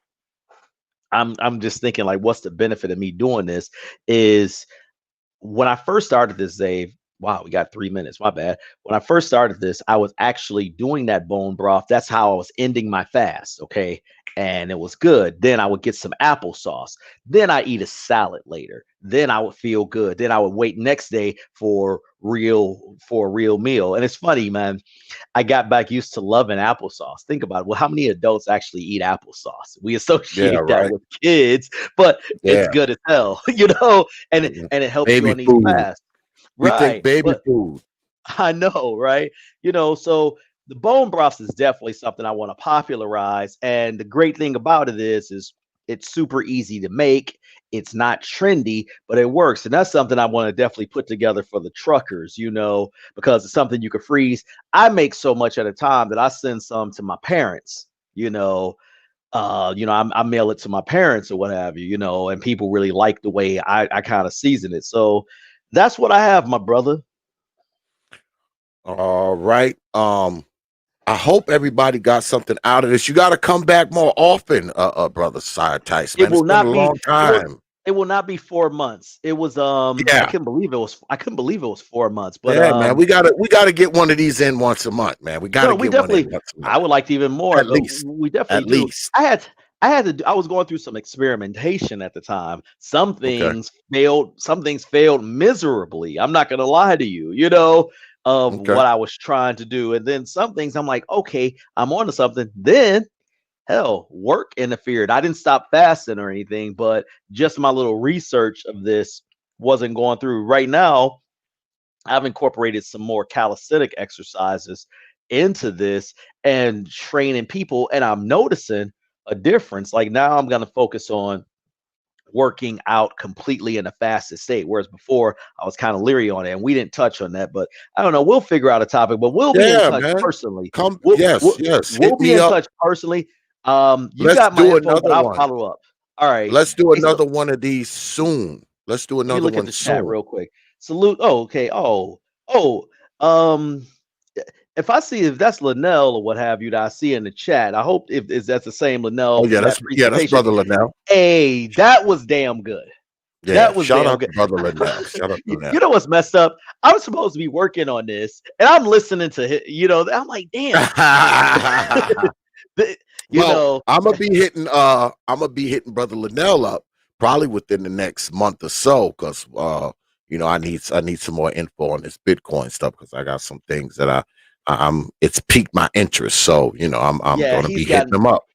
I'm just thinking like, what's the benefit of me doing this is when I first started this, Dave, wow, we got 3 minutes. My bad. When I first started this, I was actually doing that bone broth. That's how I was ending my fast. Okay. And it was good. Then I would get some applesauce. Then I eat a salad later. Then I would feel good. Then I would wait next day for a real meal. And it's funny, man. I got back used to loving applesauce. Think about it. Well, how many adults actually eat applesauce? We associate that with kids, but it's good as hell, and it helps you on these fasts.
We think baby food.
I know, right? So the bone broth is definitely something I want to popularize. And the great thing about it is it's super easy to make. It's not trendy, but it works. And that's something I want to definitely put together for the truckers, because it's something you can freeze. I make so much at a time that I send some to my parents, I mail it to my parents or what have you, and people really like the way I kind of season it. So that's what I have, my brother.
All right. I hope everybody got something out of this. You got to come back more often, brother SYR TYCE. Man, it's been a long time.
It will not be 4 months. It was I couldn't believe it was 4 months. But
man, we gotta get one of these in once a month, man. We gotta get one in once a month.
I would like to even more.
At least.
We definitely I was going through some experimentation at the time. Some things failed, some things failed miserably. I'm not gonna lie to you, what I was trying to do. And then some things I'm like, okay, I'm onto something. Then hell, work interfered. I didn't stop fasting or anything, but just my little research of this wasn't going through. Right now, I've incorporated some more calisthenic exercises into this and training people, and I'm noticing a difference. Like now I'm going to focus on working out completely in a fasted state, whereas before I was kind of leery on it, and we didn't touch on that. But I don't know, we'll figure out a topic, but we'll be in touch personally. We'll be in touch personally. You got my info, but I'll follow up. All right,
let's do another one of these soon. Let's do
Let me
another
look at
one
the chat
soon.
real quick. Salute. Oh, okay. Um, if I see if that's Linnell or what have you that I see in the chat, I hope if that's the same
Oh
Linnell
yeah,
for that
that's
presentation.
brother Linnell.
Hey, that was damn good.
Yeah,
That was
shout
damn
out
good.
to brother Linnell. Shout out to Linnell.
You know what's messed up? I was supposed to be working on this, and I'm listening to I'm like, damn. You
Well,
know,
I'm gonna be hitting brother Linnell up probably within the next month or so, because I need some more info on this Bitcoin stuff, because I got some things that I'm it's piqued my interest. So I'm
yeah,
gonna
he's
be
got.
hitting them up.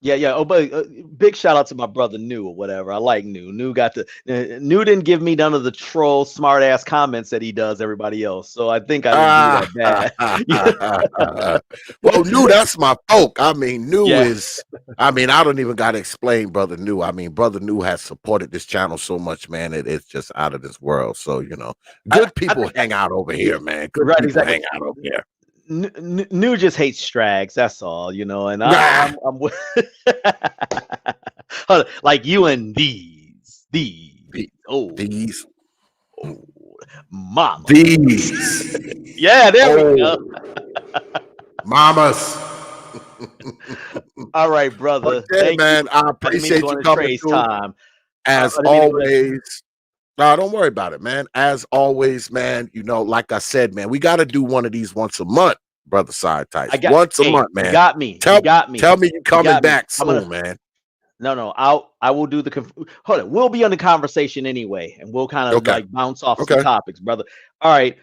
Yeah. Oh, but big shout out to my brother New or whatever. I like New. New got the New didn't give me none of the troll smart ass comments that he does everybody else. So I think I didn't do that bad.
Well, New, that's my folk. I mean, New
Yeah.
is. I mean, I don't even gotta explain, brother New. I mean, brother New has supported this channel so much, man. It's just out of this world. So good
I
people
think
hang out over here, man. Good
right,
people
exactly.
hang out over here.
New just hates Strags. That's all, and I'm like you and these
These
mama.
these
Yeah, there we go.
mamas.
All right,
But
brother.
yeah,
Thank you.
man, I
I didn't mean to
appreciate
go
you
into
coming
Trey's
through
time.
as
I didn't mean to go into.
always. No, don't worry about it, man. As always, man, like I said, man, we got to do one of these once a month, brother Side Tyce. Once a month, man.
You got me.
Tell
You got me.
tell me you coming
got me.
back
I'm
soon,
gonna.
man.
No. I will do the. Hold on. We'll be on the conversation anyway, and we'll kind of
Okay.
like bounce off some
Okay.
topics, brother. All right.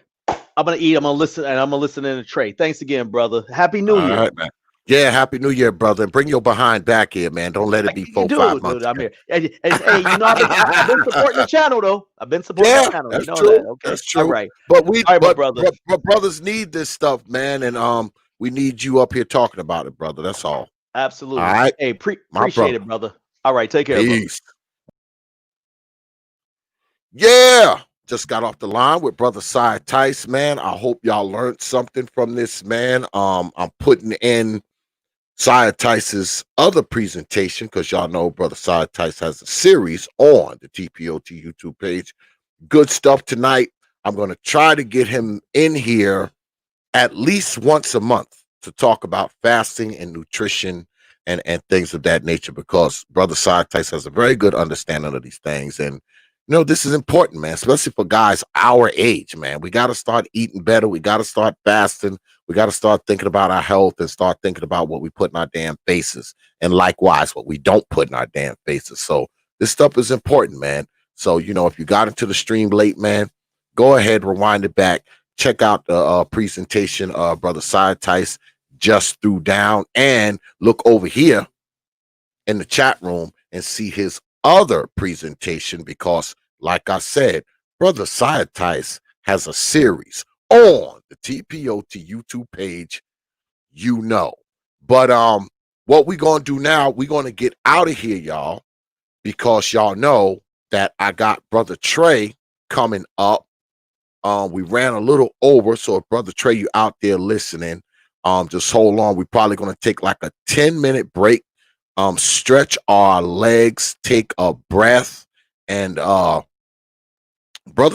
I'm gonna eat. I'm gonna listen, and I'm gonna listen in the tray. Thanks again, brother. Happy New Year.
All right, man. Yeah, happy New Year, brother. And bring your behind back here, man. Don't let it be 4-5 months.
Dude, I'm here. And hey, I've been supporting the channel though. I've been supporting the channel.
That's
You know
true.
that. Okay.
That's true.
All right.
But
All right, my brother.
but brothers need this stuff, man. And we need you up here talking about it, brother. That's all.
Absolutely.
All right.
Hey, appreciate it, brother. All right, take care.
Peace. Yeah. Just got off the line with brother SYR TYCE, man. I hope y'all learned something from this, man. I'm putting in SYR TYCE's other presentation, because y'all know brother SYR TYCE has a series on the T.P.O.T YouTube page. Good stuff tonight. I'm going to try to get him in here at least once a month to talk about fasting and nutrition and things of that nature, because brother SYR TYCE has a very good understanding of these things. And this is important, man, especially for guys our age, man. We got to start eating better. We got to start fasting. We got to start thinking about our health and start thinking about what we put in our damn faces, and likewise what we don't put in our damn faces. So this stuff is important, man. So if you got into the stream late, man, go ahead, rewind it back, check out the presentation brother SYR TYCE just threw down, and look over here in the chat room and see his other presentation, because like I said, brother SYR TYCE has a series on the T.P.O.T YouTube page, but what we're gonna do now, we're gonna get out of here, y'all, because y'all know that I got brother Trey coming up. We ran a little over, so if brother Trey, you out there listening, just hold on. We're probably gonna take like a 10-minute break, stretch our legs, take a breath, and brother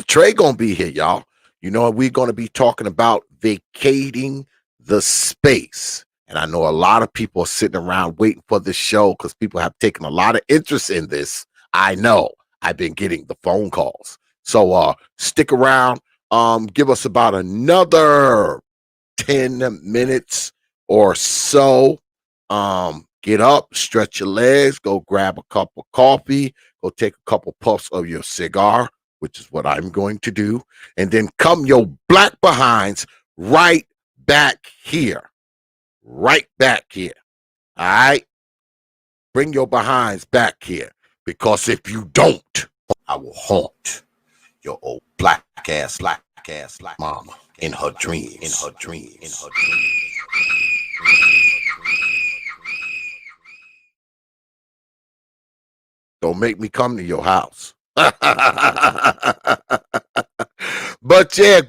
Trey gonna be here, y'all. We're gonna be talking about vacating the space. And I know a lot of people are sitting around waiting for this show, because people have taken a lot of interest in this. I know. I've been getting the phone calls. So stick around. Give us about another 10 minutes or so. Get up, stretch your legs, go grab a cup of coffee, go take a couple puffs of your cigar, which is what I'm going to do, and then come your black behinds right back here. Right back here. All right? Bring your behinds back here, because if you don't, I will haunt your old black ass mama in her dreams. Don't make me come to your house. But yeah,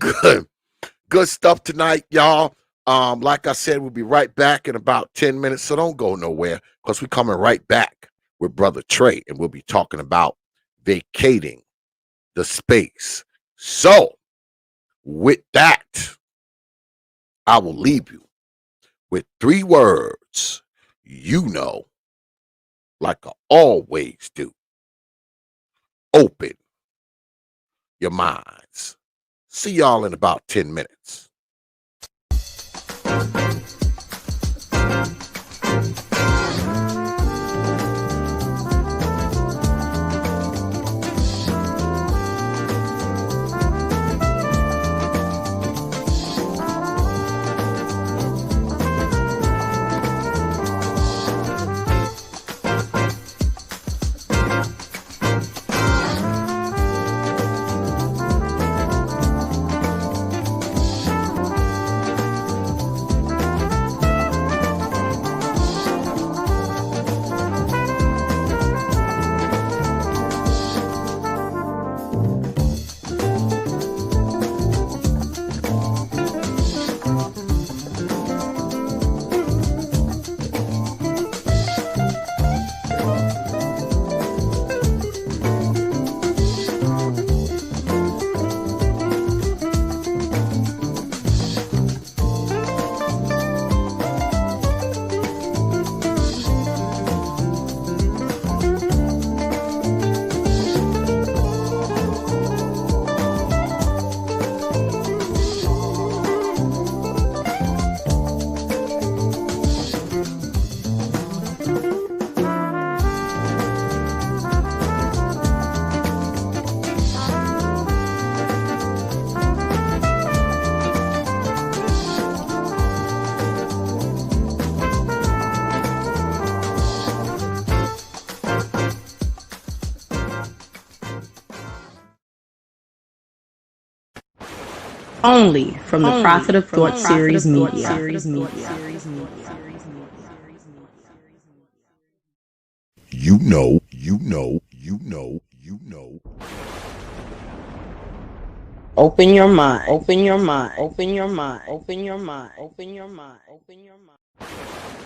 good stuff tonight, y'all. Like I said, we'll be right back in about 10 minutes, so don't go nowhere, because we're coming right back with brother Trey, and we'll be talking about vacating the space. So, with that, I will leave you with 3 words you know, like I always do. Open your minds. See y'all in about 10 minutes.
Only from the Prophet of Thought Series Media.
You know, you know, you know, you know.
Open your mind. Open your mind. Open your mind. Open your mind. Open your mind. Open your mind.